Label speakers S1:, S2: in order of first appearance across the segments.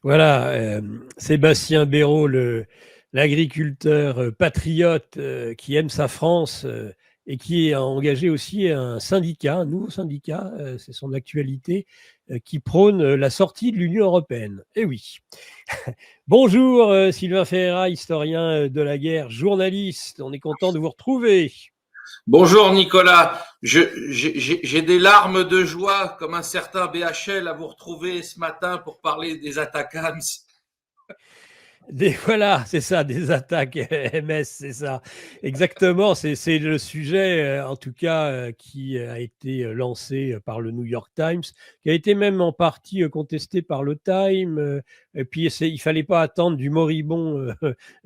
S1: Voilà, Sébastien Béraud, l'agriculteur patriote qui aime sa France et qui a engagé aussi un syndicat, un nouveau syndicat, c'est son actualité, qui prône la sortie de l'Union européenne. Eh oui. Bonjour Sylvain Ferreira, historien de la guerre, journaliste. On est content de vous retrouver.
S2: Bonjour Nicolas, j'ai des larmes de joie comme un certain BHL à vous retrouver ce matin pour parler des Atacams.
S1: Voilà, c'est ça, des attaques MS, c'est ça. Exactement, c'est le sujet, en tout cas, qui a été lancé par le New York Times, qui a été même en partie contesté par le Time. Et puis, il fallait pas attendre du moribond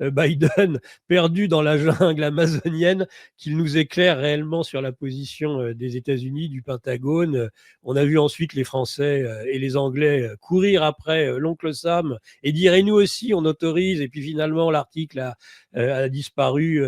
S1: Biden, perdu dans la jungle amazonienne, qu'il nous éclaire réellement sur la position des États-Unis, du Pentagone. On a vu ensuite les Français et les Anglais courir après l'oncle Sam et dire et nous aussi on autorise, et puis finalement l'article a disparu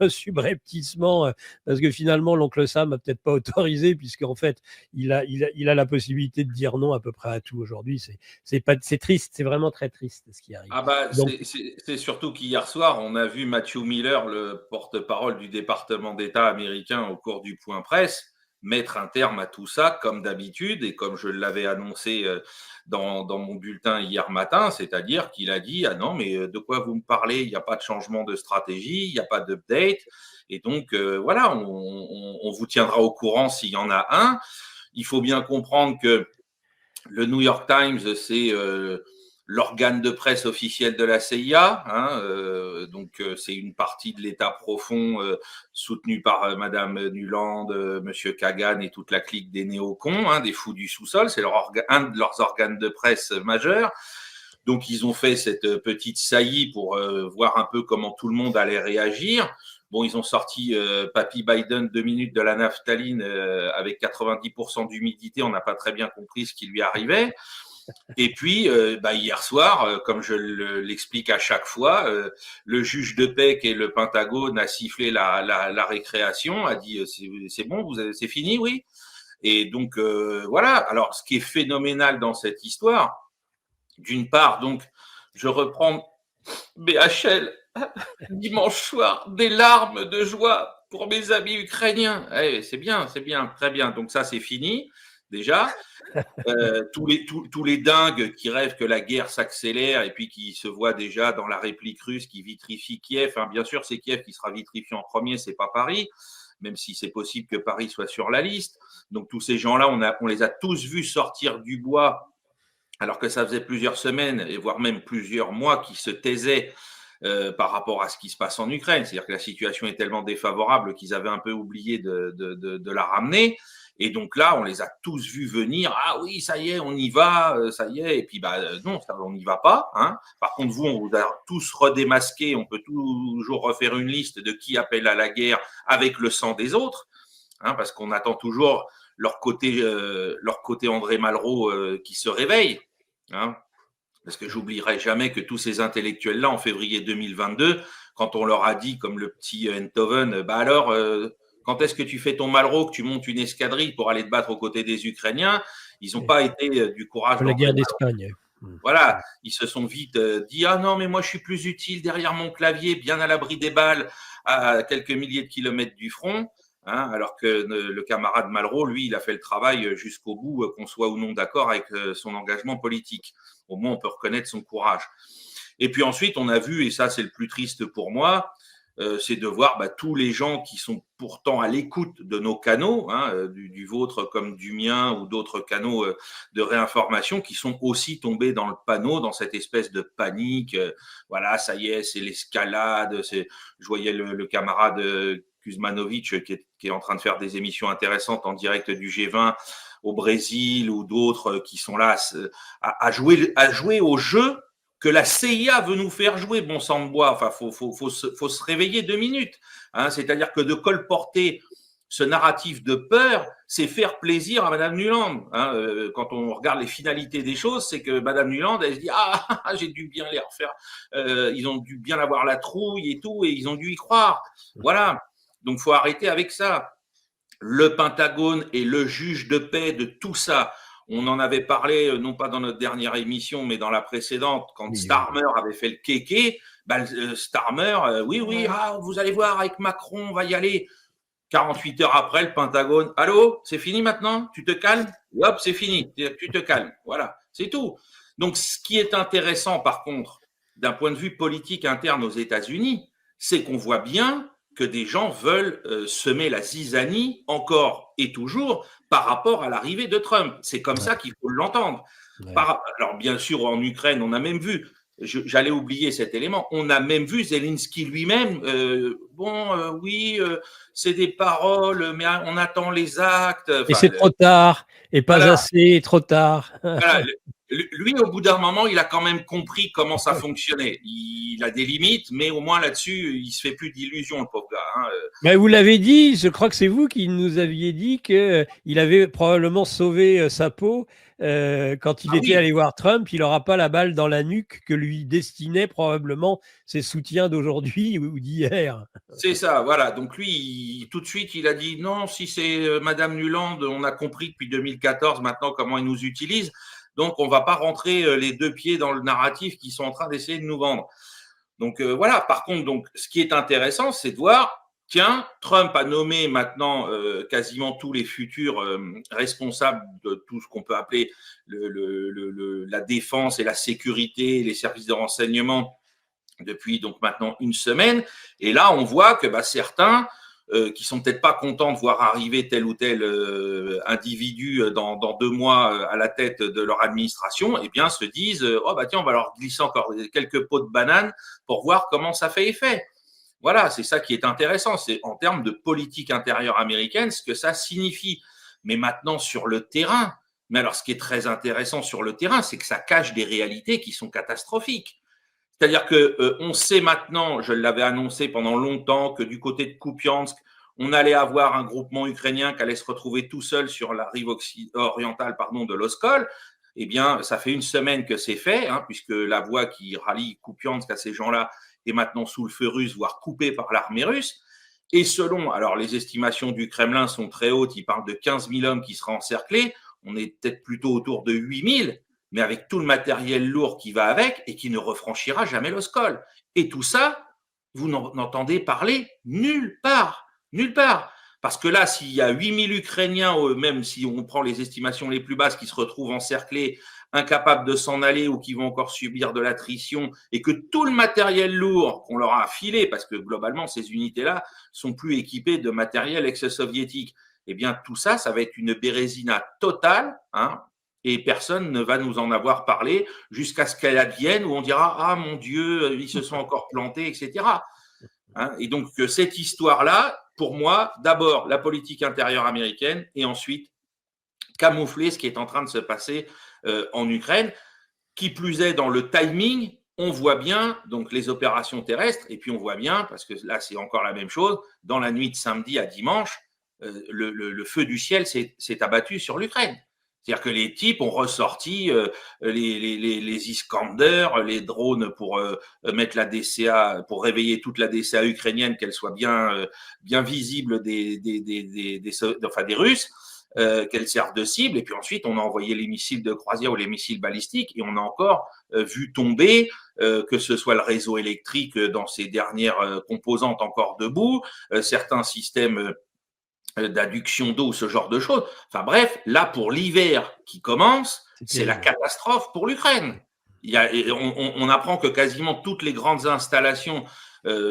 S1: subrepticement parce que finalement l'oncle Sam a peut-être pas autorisé, puisqu'en fait il a la possibilité de dire non à peu près à tout aujourd'hui. C'est triste, c'est vraiment très triste ce qui arrive.
S2: Ah bah
S1: Donc
S2: c'est surtout qu'hier soir on a vu Matthew Miller, le porte-parole du département d'État américain au cours du point presse, mettre un terme à tout ça comme d'habitude et comme je l'avais annoncé dans mon bulletin hier matin, c'est-à-dire qu'il a dit ah non mais de quoi vous me parlez, il n'y a pas de changement de stratégie, il n'y a pas d'update et donc voilà on vous tiendra au courant s'il y en a un. Il faut bien comprendre que le New York Times, c'est l'organe de presse officiel de la CIA. Hein, donc, c'est une partie de l'État profond soutenue par Madame Nuland, Monsieur Kagan et toute la clique des néocons, hein, des fous du sous-sol. C'est un de leurs organes de presse majeurs. Donc, ils ont fait cette petite saillie pour voir un peu comment tout le monde allait réagir. Bon, ils ont sorti Papy Biden 2 minutes de la naphtaline avec 90% d'humidité. On n'a pas très bien compris ce qui lui arrivait. Et puis, hier soir, comme je l'explique à chaque fois, le juge de paix qui est le Pentagone a sifflé la récréation, a dit c'est bon, c'est fini, oui. Et donc voilà. Alors, ce qui est phénoménal dans cette histoire, d'une part, donc, je reprends BHL dimanche soir, des larmes de joie pour mes amis ukrainiens. Eh, c'est bien, très bien. Donc ça, c'est fini déjà. Tous les dingues qui rêvent que la guerre s'accélère et puis qui se voient déjà dans la réplique russe qui vitrifie Kiev. Hein, bien sûr, c'est Kiev qui sera vitrifié en premier, c'est pas Paris, même si c'est possible que Paris soit sur la liste. Donc tous ces gens-là, on les a tous vus sortir du bois alors que ça faisait plusieurs semaines et voire même plusieurs mois qu'ils se taisaient par rapport à ce qui se passe en Ukraine. C'est-à-dire que la situation est tellement défavorable qu'ils avaient un peu oublié de la ramener. Et donc là, on les a tous vus venir. Ah oui, ça y est, on y va, ça y est. Et puis, non, on n'y va pas. Hein. Par contre, vous, on vous a tous redémasqué. On peut toujours refaire une liste de qui appelle à la guerre avec le sang des autres. Hein, parce qu'on attend toujours leur côté André Malraux qui se réveille. Hein. Parce que j'oublierai jamais que tous ces intellectuels-là, en février 2022, quand on leur a dit, comme le petit Enthoven, alors, quand est-ce que tu fais ton Malraux, que tu montes une escadrille pour aller te battre aux côtés des Ukrainiens, ils n'ont pas été du courage
S1: la
S2: d'André
S1: guerre
S2: Malraux.
S1: d'Espagne.
S2: Voilà, ils se sont vite dit ah non mais moi je suis plus utile derrière mon clavier, bien à l'abri des balles, à quelques milliers de kilomètres du front. Hein, alors que le camarade Malraux, lui, il a fait le travail jusqu'au bout, qu'on soit ou non d'accord avec son engagement politique. Au moins, on peut reconnaître son courage. Et puis ensuite, on a vu, et ça c'est le plus triste pour moi, c'est de voir tous les gens qui sont pourtant à l'écoute de nos canaux, hein, du vôtre comme du mien ou d'autres canaux de réinformation, qui sont aussi tombés dans le panneau, dans cette espèce de panique. Voilà, ça y est, c'est l'escalade. Je voyais le camarade Kuzmanovic qui est en train de faire des émissions intéressantes en direct du G20 au Brésil ou d'autres qui sont là à jouer au jeu que la CIA veut nous faire jouer, bon sang de bois. Enfin, faut se réveiller 2 minutes. Hein. C'est-à-dire que de colporter ce narratif de peur, c'est faire plaisir à Madame Nuland. Hein. Quand on regarde les finalités des choses, c'est que Madame Nuland, elle se dit j'ai dû bien les refaire. Ils ont dû bien avoir la trouille et tout, et ils ont dû y croire. Voilà. Donc, faut arrêter avec ça. Le Pentagone est le juge de paix de tout ça. On en avait parlé, non pas dans notre dernière émission, mais dans la précédente, quand
S1: Oui,
S2: Starmer avait fait le kéké. Starmer, oui, vous allez voir, avec Macron, on va y aller. 48 heures après, le Pentagone, allô, c'est fini maintenant? Tu te calmes? Hop, c'est fini, tu te calmes. Voilà, c'est tout. Donc, ce qui est intéressant, par contre, d'un point de vue politique interne aux États-Unis, c'est qu'on voit bien que des gens veulent semer la zizanie encore et toujours par rapport à l'arrivée de Trump. C'est comme ça qu'il faut l'entendre.
S1: ouais.
S2: Alors, bien sûr, en Ukraine, on a même vu, j'allais oublier cet élément, on a même vu Zelensky lui-même, oui, c'est des paroles, mais on attend les actes.
S1: Et
S2: Enfin,
S1: c'est trop tard, et pas
S2: voilà,
S1: assez, trop tard.
S2: voilà. Lui, au bout d'un moment, il a quand même compris comment ça fonctionnait. Il a des limites, mais au moins là-dessus, il se fait plus d'illusions, le pauvre gars. Hein.
S1: Mais vous l'avez dit, je crois que c'est vous qui nous aviez dit qu'il avait probablement sauvé sa peau quand il
S2: Ah
S1: était
S2: oui,
S1: allé voir Trump. Il n'aura pas la balle dans la nuque que lui destinaient probablement ses soutiens d'aujourd'hui ou d'hier.
S2: c'est ça, voilà. Donc lui, tout de suite, il a dit non, si c'est Madame Nuland, on a compris depuis 2014 maintenant comment ils nous utilisent. Donc on va pas rentrer les deux pieds dans le narratif qu'ils sont en train d'essayer de nous vendre. Donc voilà, par contre, donc, ce qui est intéressant, c'est de voir, tiens, Trump a nommé maintenant quasiment tous les futurs responsables de tout ce qu'on peut appeler la défense et la sécurité, les services de renseignement depuis donc maintenant une semaine. Et là, on voit que certains qui sont peut-être pas contents de voir arriver tel ou tel individu dans 2 mois à la tête de leur administration, eh bien, se disent tiens, on va leur glisser encore quelques pots de banane pour voir comment ça fait effet. Voilà, c'est ça qui est intéressant, c'est en termes de politique intérieure américaine, ce que ça signifie. Mais maintenant, sur le terrain, mais alors ce qui est très intéressant sur le terrain, c'est que ça cache des réalités qui sont catastrophiques. C'est-à-dire que on sait maintenant, je l'avais annoncé pendant longtemps, que du côté de Kupiansk, on allait avoir un groupement ukrainien qui allait se retrouver tout seul sur la rive orientale de l'Oskol. Eh bien, ça fait une semaine que c'est fait, hein, puisque la voie qui rallie Kupiansk à ces gens-là est maintenant sous le feu russe, voire coupée par l'armée russe. Et selon, alors les estimations du Kremlin sont très hautes, ils parlent de 15 000 hommes qui seraient encerclés, on est peut-être plutôt autour de 8 000, mais avec tout le matériel lourd qui va avec et qui ne refranchira jamais l'Oskol. Et tout ça, vous n'entendez parler nulle part. Nulle part. Parce que là, s'il y a 8000 Ukrainiens, même si on prend les estimations les plus basses, qui se retrouvent encerclés, incapables de s'en aller ou qui vont encore subir de l'attrition, et que tout le matériel lourd qu'on leur a filé, parce que globalement, ces unités-là sont plus équipées de matériel ex-soviétique, eh bien, tout ça, ça va être une bérésina totale, hein, et personne ne va nous en avoir parlé jusqu'à ce qu'elle advienne où on dira ah mon Dieu, ils se sont encore plantés, etc. Hein, et donc cette histoire-là, pour moi, d'abord la politique intérieure américaine et ensuite camoufler ce qui est en train de se passer en Ukraine. Qui plus est dans le timing, on voit bien donc les opérations terrestres et puis on voit bien, parce que là c'est encore la même chose, dans la nuit de samedi à dimanche, le feu du ciel s'est abattu sur l'Ukraine. C'est-à-dire que les types ont ressorti les Iskander, les drones pour mettre la DCA, pour réveiller toute la DCA ukrainienne, qu'elle soit bien visible des Russes, qu'elle serve de cible. Et puis ensuite, on a envoyé les missiles de croisière ou les missiles balistiques, et on a encore vu tomber, que ce soit le réseau électrique dans ses dernières composantes encore debout, certains systèmes d'adduction d'eau, ce genre de choses. Enfin bref, là, pour l'hiver qui commence, c'est la catastrophe pour l'Ukraine. On apprend que quasiment toutes les grandes installations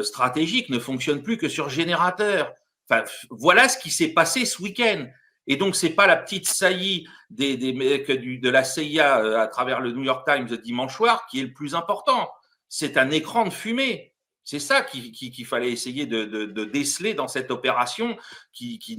S2: stratégiques ne fonctionnent plus que sur générateur. Enfin, voilà ce qui s'est passé ce week-end. Et donc, c'est pas la petite saillie des mecs de la CIA à travers le New York Times dimanche soir qui est le plus important. C'est un écran de fumée. C'est ça qu'il fallait essayer de déceler dans cette opération.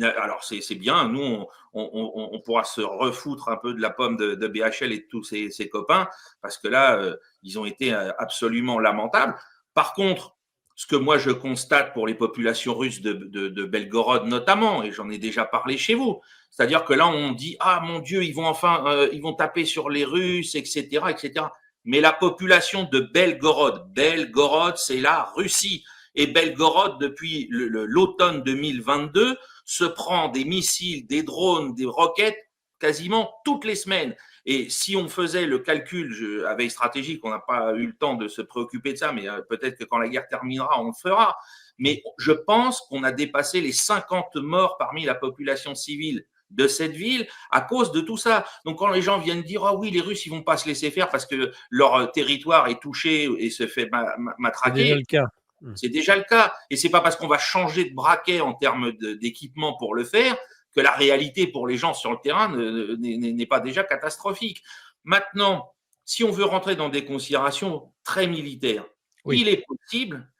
S2: Alors, c'est bien, nous, on pourra se refoutre un peu de la pomme de BHL et de tous ses copains, parce que là, ils ont été absolument lamentables. Par contre, ce que moi je constate pour les populations russes de Belgorod notamment, et j'en ai déjà parlé chez vous, c'est-à-dire que là, on dit « Ah, mon Dieu, ils vont taper sur les Russes, etc., etc. » Mais la population de Belgorod, c'est la Russie. Et Belgorod, depuis l'automne 2022, se prend des missiles, des drones, des roquettes quasiment toutes les semaines. Et si on faisait le calcul à veille stratégique, on n'a pas eu le temps de se préoccuper de ça, mais peut-être que quand la guerre terminera, on le fera. Mais je pense qu'on a dépassé les 50 morts parmi la population civile de cette ville à cause de tout ça. Donc quand les gens viennent dire ah oui, les Russes ils vont pas se laisser faire parce que leur territoire est touché et se fait matraquer.
S1: C'est déjà le cas.
S2: C'est déjà le cas. Et c'est pas parce qu'on va changer de braquet en termes d'équipement pour le faire que la réalité pour les gens sur le terrain n'est pas déjà catastrophique. Maintenant, si on veut rentrer dans des considérations très militaires, oui, il est possible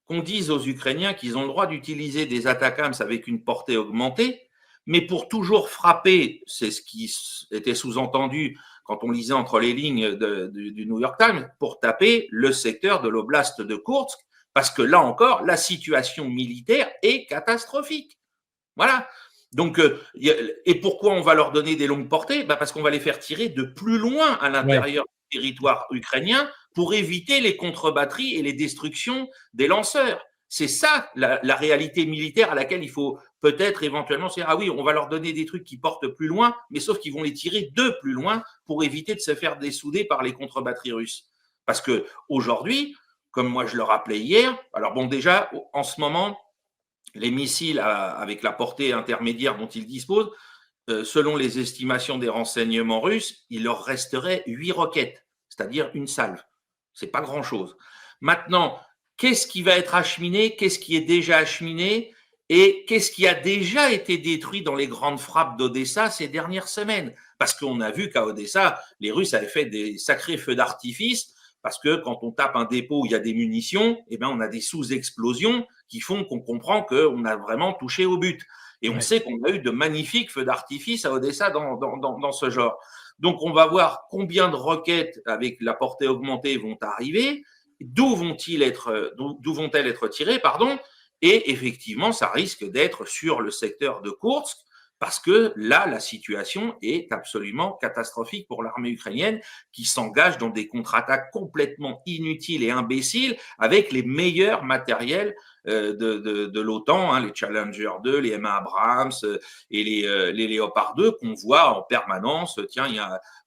S2: qu'on dise aux Ukrainiens qu'ils ont le droit d'utiliser des ATACMS avec une portée augmentée, mais pour toujours frapper, c'est ce qui était sous-entendu quand on lisait entre les lignes du New York Times, pour taper le secteur de l'oblast de Koursk, parce que là encore, la situation militaire est catastrophique. Voilà. Donc, et pourquoi on va leur donner des longues portées? Parce qu'on va les faire tirer de plus loin à l'intérieur du territoire ukrainien pour éviter les contre-batteries et les destructions des lanceurs. C'est ça la réalité militaire à laquelle il faut peut-être éventuellement se dire ah oui, on va leur donner des trucs qui portent plus loin, mais sauf qu'ils vont les tirer de plus loin pour éviter de se faire dessouder par les contre-batteries russes. Parce que aujourd'hui, comme moi je le rappelais hier, alors bon déjà en ce moment, les missiles avec la portée intermédiaire dont ils disposent, selon les estimations des renseignements russes, il leur resterait 8 roquettes, c'est-à-dire une salve. C'est pas grand-chose. Maintenant, qu'est-ce qui va être acheminé? Qu'est-ce qui est déjà acheminé? Et qu'est-ce qui a déjà été détruit dans les grandes frappes d'Odessa ces dernières semaines? Parce qu'on a vu qu'à Odessa, les Russes avaient fait des sacrés feux d'artifice, parce que quand on tape un dépôt où il y a des munitions, eh bien, on a des sous-explosions qui font qu'on comprend qu'on a vraiment touché au but. Et on sait qu'on a eu de magnifiques feux d'artifice à Odessa dans ce genre. Donc, on va voir combien de roquettes avec la portée augmentée vont arriver, d'où vont-elles être tirées, pardon. Et effectivement, ça risque d'être sur le secteur de Koursk, parce que là, la situation est absolument catastrophique pour l'armée ukrainienne qui s'engage dans des contre-attaques complètement inutiles et imbéciles avec les meilleurs matériels de l'OTAN, hein, les Challenger 2, les M1 Abrams et les Léopard 2 qu'on voit en permanence. Tiens, il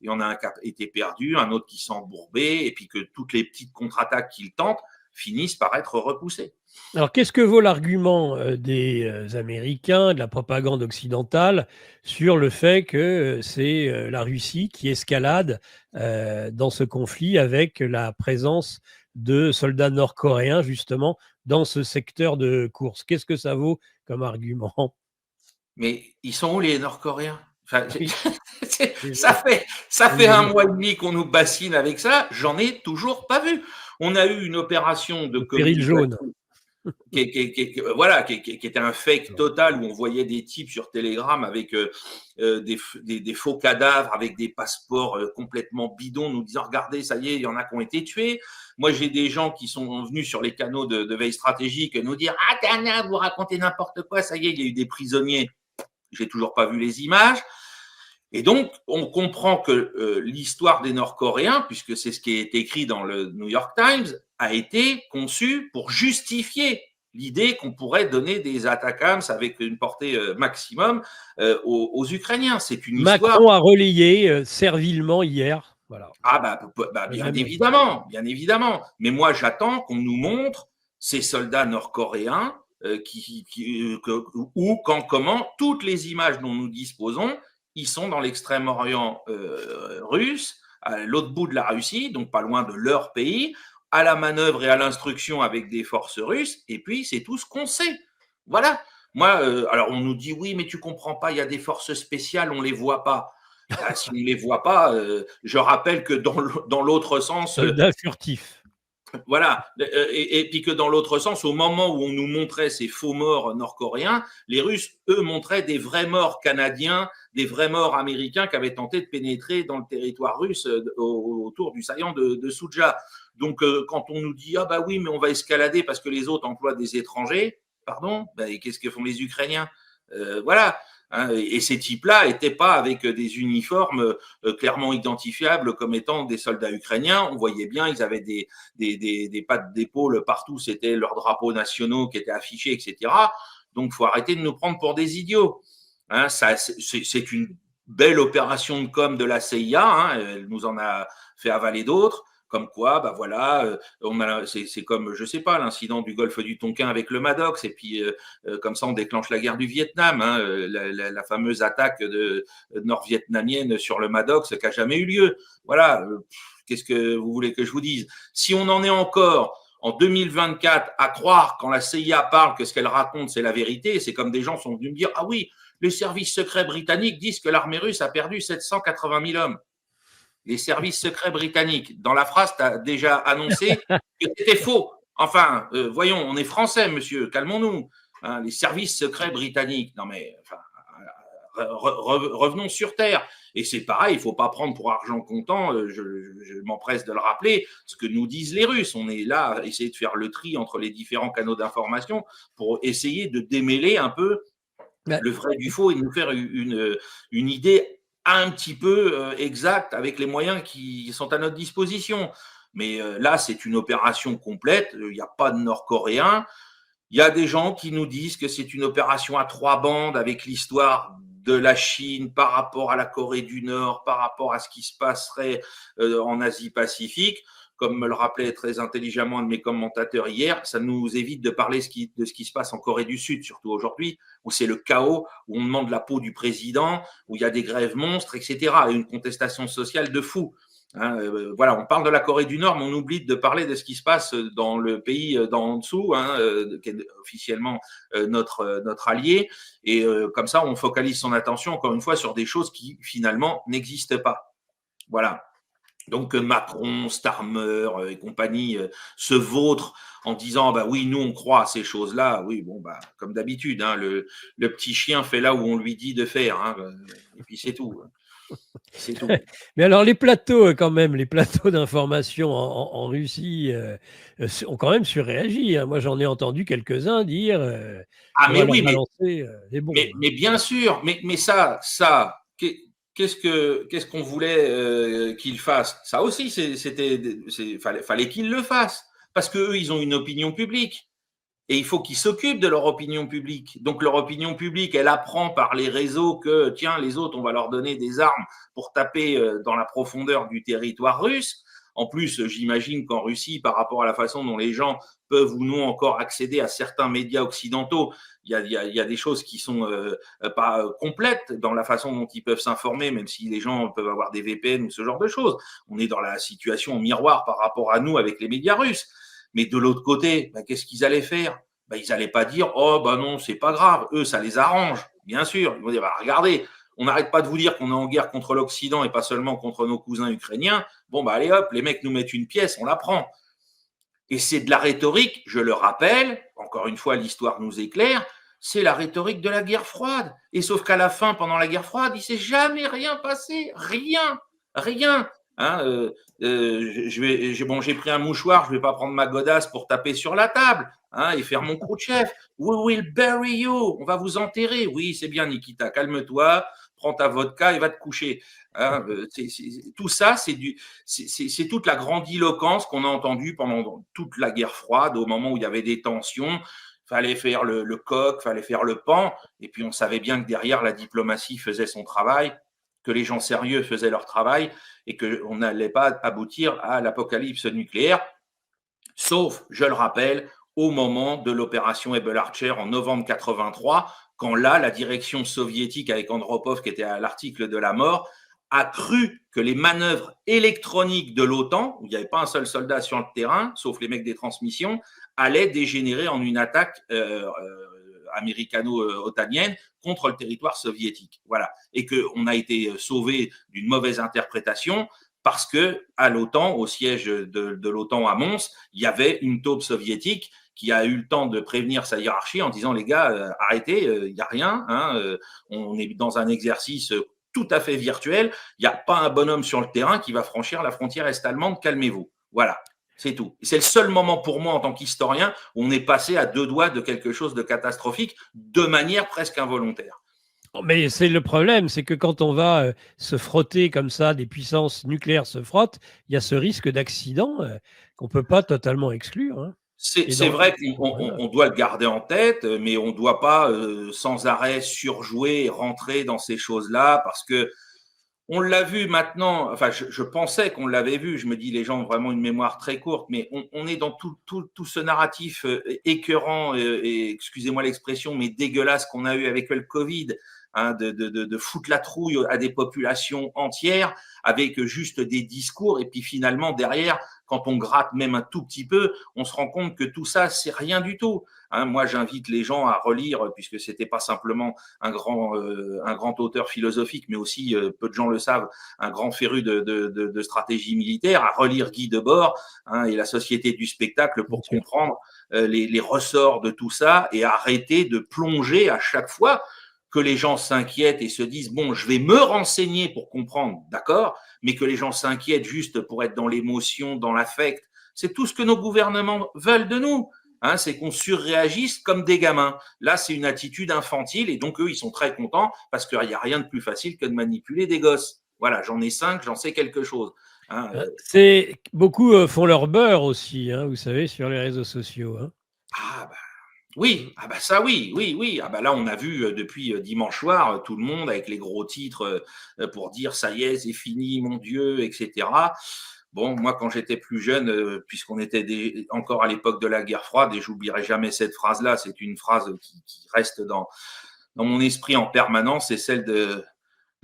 S2: y en a un qui a été perdu, un autre qui s'est embourbé, et puis que toutes les petites contre-attaques qu'ils tentent finissent par être repoussées.
S1: Alors, qu'est-ce que vaut l'argument des Américains, de la propagande occidentale, sur le fait que c'est la Russie qui escalade dans ce conflit avec la présence de soldats nord-coréens, justement, dans ce secteur de course? Qu'est-ce que ça vaut comme argument?
S2: Mais ils sont où les Nord-Coréens? Enfin, ça fait un mois et demi qu'on nous bassine avec ça, j'en ai toujours pas vu. On a eu une opération de
S1: péril jaune.
S2: qui était un fake total où on voyait des types sur Telegram avec des faux cadavres, avec des passeports complètement bidons, nous disant regardez, ça y est, il y en a qui ont été tués. Moi, j'ai des gens qui sont venus sur les canaux de veille stratégique nous dire ah, Tana, vous racontez n'importe quoi, ça y est, il y a eu des prisonniers. J'ai toujours pas vu les images. Et donc, on comprend que l'histoire des Nord-Coréens, puisque c'est ce qui est écrit dans le New York Times, a été conçue pour justifier l'idée qu'on pourrait donner des ATACMS avec une portée maximum aux Ukrainiens. C'est une histoire.
S1: Macron a relayé servilement hier. Voilà.
S2: Ah bien évidemment, bien évidemment. Mais moi, j'attends qu'on nous montre ces soldats nord-coréens où, quand, comment, toutes les images dont nous disposons, ils sont dans l'extrême-orient russe, à l'autre bout de la Russie, donc pas loin de leur pays, à la manœuvre et à l'instruction avec des forces russes, et puis c'est tout ce qu'on sait. Voilà. Moi, alors on nous dit, oui, mais tu comprends pas, il y a des forces spéciales, on les voit pas. Si on ne les voit pas, je rappelle que dans l'autre sens…
S1: Soldats furtifs.
S2: Voilà, et puis que dans l'autre sens, au moment où on nous montrait ces faux morts nord-coréens, les Russes, eux, montraient des vrais morts canadiens, des vrais morts américains qui avaient tenté de pénétrer dans le territoire russe autour du saillant de Souja. Donc, quand on nous dit « Ah bah oui, mais on va escalader parce que les autres emploient des étrangers », pardon, et qu'est-ce que font les Ukrainiens? Voilà. Et ces types-là n'étaient pas avec des uniformes clairement identifiables comme étant des soldats ukrainiens. On voyait bien, ils avaient des pattes d'épaule partout, c'était leurs drapeaux nationaux qui étaient affichés, etc. Donc, il faut arrêter de nous prendre pour des idiots. Ça, c'est une belle opération de com de la CIA, hein, elle nous en a fait avaler d'autres. Comme quoi, bah voilà, c'est comme, je sais pas, l'incident du golfe du Tonkin avec le Maddox, et puis comme ça on déclenche la guerre du Vietnam, hein, la fameuse attaque nord-vietnamienne sur le Maddox qui a jamais eu lieu. Voilà, qu'est-ce que vous voulez que je vous dise? Si on en est encore en 2024 à croire quand la CIA parle que ce qu'elle raconte c'est la vérité, c'est comme des gens sont venus me dire ah oui, les services secrets britanniques disent que l'armée russe a perdu 780 000 hommes. Les services secrets britanniques. Dans la phrase, tu as déjà annoncé que c'était faux. Enfin, voyons, on est français, monsieur, calmons-nous. Hein, les services secrets britanniques. Non, mais enfin, revenons sur Terre. Et c'est pareil, il ne faut pas prendre pour argent comptant, je m'empresse de le rappeler, ce que nous disent les Russes. On est là à essayer de faire le tri entre les différents canaux d'information pour essayer de démêler un peu le vrai du faux et de nous faire une idée un petit peu exact avec les moyens qui sont à notre disposition. Mais là, c'est une opération complète. Il n'y a pas de Nord-Coréens. Il y a des gens qui nous disent que c'est une opération à 3 bandes avec l'histoire de la Chine par rapport à la Corée du Nord, par rapport à ce qui se passerait en Asie-Pacifique. Comme me le rappelait très intelligemment un de mes commentateurs hier, ça nous évite de parler de ce qui se passe en Corée du Sud, surtout aujourd'hui, où c'est le chaos, où on demande la peau du président, où il y a des grèves monstres, etc. Et une contestation sociale de fou. Hein, voilà, on parle de la Corée du Nord, mais on oublie de parler de ce qui se passe dans le pays d'en dessous, hein, qui est officiellement notre allié. Et comme ça, on focalise son attention, encore une fois, sur des choses qui, finalement, n'existent pas. Voilà. Donc Macron, Starmer et compagnie se vautrent en disant bah oui, nous on croit à ces choses-là. Oui, bon bah comme d'habitude, hein, le petit chien fait là où on lui dit de faire, hein, et puis c'est tout. C'est tout.
S1: Mais alors les plateaux quand même, les plateaux d'information en Russie ont quand même surréagi. Hein. Moi j'en ai entendu quelques-uns dire
S2: Ah
S1: on
S2: mais
S1: va leur
S2: oui,
S1: balancer des bombes.
S2: mais bien sûr, mais ça, qu'est-ce qu'on voulait qu'ils fassent? Ça aussi, fallait qu'ils le fassent parce que eux, ils ont une opinion publique. Et il faut qu'ils s'occupent de leur opinion publique. Donc leur opinion publique, elle apprend par les réseaux que, tiens, les autres, on va leur donner des armes pour taper dans la profondeur du territoire russe. En plus, j'imagine qu'en Russie, par rapport à la façon dont les gens peuvent ou non encore accéder à certains médias occidentaux, il y a des choses qui sont pas complètes dans la façon dont ils peuvent s'informer, même si les gens peuvent avoir des VPN ou ce genre de choses. On est dans la situation en miroir par rapport à nous avec les médias russes. Mais de l'autre côté, bah, qu'est-ce qu'ils allaient faire? Bah, ils n'allaient pas dire oh bah non, c'est pas grave. Eux, ça les arrange, bien sûr. Ils vont dire bah, regardez, on n'arrête pas de vous dire qu'on est en guerre contre l'Occident et pas seulement contre nos cousins ukrainiens. Bon bah allez hop, les mecs nous mettent une pièce, on la prend. Et c'est de la rhétorique, je le rappelle, encore une fois, l'histoire nous éclaire, c'est la rhétorique de la guerre froide. Et sauf qu'à la fin, pendant la guerre froide, il ne s'est jamais rien passé, rien. Hein, j'ai pris un mouchoir, je ne vais pas prendre ma godasse pour taper sur la table, hein, et faire mon coup de chef. We will bury you, on va vous enterrer. Oui, c'est bien, Nikita, calme-toi, prends ta vodka et va te coucher. Hein, tout ça, c'est toute la grandiloquence qu'on a entendue pendant toute la guerre froide, au moment où il y avait des tensions. Fallait faire le coq, fallait faire le pan, et puis on savait bien que derrière la diplomatie faisait son travail, que les gens sérieux faisaient leur travail et qu'on n'allait pas aboutir à l'apocalypse nucléaire, sauf, je le rappelle, au moment de l'opération Able Archer en novembre 83, quand là, la direction soviétique avec Andropov, qui était à l'article de la mort, a cru que les manœuvres électroniques de l'OTAN, où il n'y avait pas un seul soldat sur le terrain, sauf les mecs des transmissions, allaient dégénérer en une attaque américano-otanienne contre le territoire soviétique. Voilà. Et qu'on a été sauvé d'une mauvaise interprétation parce que à l'OTAN, au siège de l'OTAN à Mons, il y avait une taupe soviétique qui a eu le temps de prévenir sa hiérarchie en disant les gars, arrêtez, il n'y a rien, hein, on est dans un exercice tout à fait virtuel, il n'y a pas un bonhomme sur le terrain qui va franchir la frontière est-allemande, calmez-vous. Voilà. C'est tout. C'est le seul moment pour moi en tant qu'historien où on est passé à 2 doigts de quelque chose de catastrophique de manière presque involontaire.
S1: Mais c'est le problème, c'est que quand on va se frotter comme ça, des puissances nucléaires se frottent, il y a ce risque d'accident qu'on ne peut pas totalement exclure. Hein.
S2: C'est vrai qu'on doit le garder en tête, mais on ne doit pas sans arrêt surjouer, rentrer dans ces choses-là, parce que on l'a vu maintenant, enfin je pensais qu'on l'avait vu, je me dis les gens ont vraiment une mémoire très courte, mais on est dans tout ce narratif écœurant et excusez-moi l'expression, mais dégueulasse qu'on a eu avec le Covid, hein, de foutre la trouille à des populations entières avec juste des discours, et puis finalement derrière, quand on gratte même un tout petit peu, on se rend compte que tout ça, c'est rien du tout. Hein, moi, j'invite les gens à relire, puisque c'était pas simplement un grand auteur philosophique, mais aussi, peu de gens le savent, un grand féru de stratégie militaire, à relire Guy Debord, hein, et la société du spectacle pour comprendre les ressorts de tout ça et arrêter de plonger à chaque fois que les gens s'inquiètent et se disent bon, je vais me renseigner pour comprendre, d'accord, mais que les gens s'inquiètent juste pour être dans l'émotion, dans l'affect, c'est tout ce que nos gouvernements veulent de nous. Hein, c'est qu'on surréagisse comme des gamins. Là, c'est une attitude infantile et donc eux, ils sont très contents parce qu'il n'y a rien de plus facile que de manipuler des gosses. Voilà, j'en ai 5, j'en sais quelque chose. Hein,
S1: beaucoup font leur beurre aussi, hein, vous savez, sur les réseaux sociaux. Hein.
S2: Ah bah oui, ah bah ça oui, oui, oui. Ah bah là, on a vu depuis dimanche soir tout le monde avec les gros titres pour dire ça y est, c'est fini, mon Dieu, etc. Bon, moi, quand j'étais plus jeune, puisqu'on était encore à l'époque de la guerre froide, et j'oublierai jamais cette phrase-là, c'est une phrase qui reste dans mon esprit en permanence, c'est celle de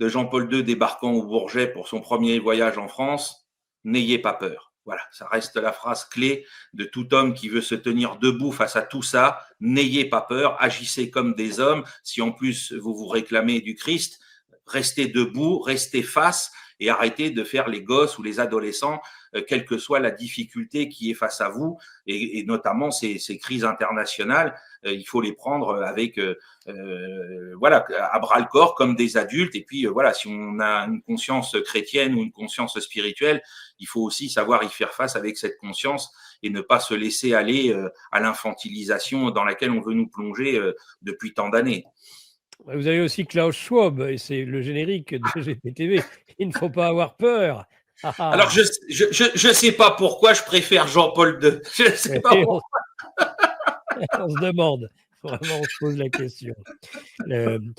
S2: Jean-Paul II débarquant au Bourget pour son premier voyage en France. N'ayez pas peur. Voilà, ça reste la phrase clé de tout homme qui veut se tenir debout face à tout ça. N'ayez pas peur, agissez comme des hommes. Si en plus vous vous réclamez du Christ, restez debout, restez face et arrêtez de faire les gosses ou les adolescents, quelle que soit la difficulté qui est face à vous, et notamment ces crises internationales, il faut les prendre avec voilà, à bras le corps comme des adultes. Et puis voilà, si on a une conscience chrétienne ou une conscience spirituelle, il faut aussi savoir y faire face avec cette conscience et ne pas se laisser aller à l'infantilisation dans laquelle on veut nous plonger depuis tant d'années.
S1: Vous avez aussi Klaus Schwab, et c'est le générique de GPTV. Il ne faut pas avoir peur.
S2: Alors, je sais pas pourquoi je préfère Jean-Paul II. Je sais pas pourquoi.
S1: On se demande, vraiment, on se pose la question. Il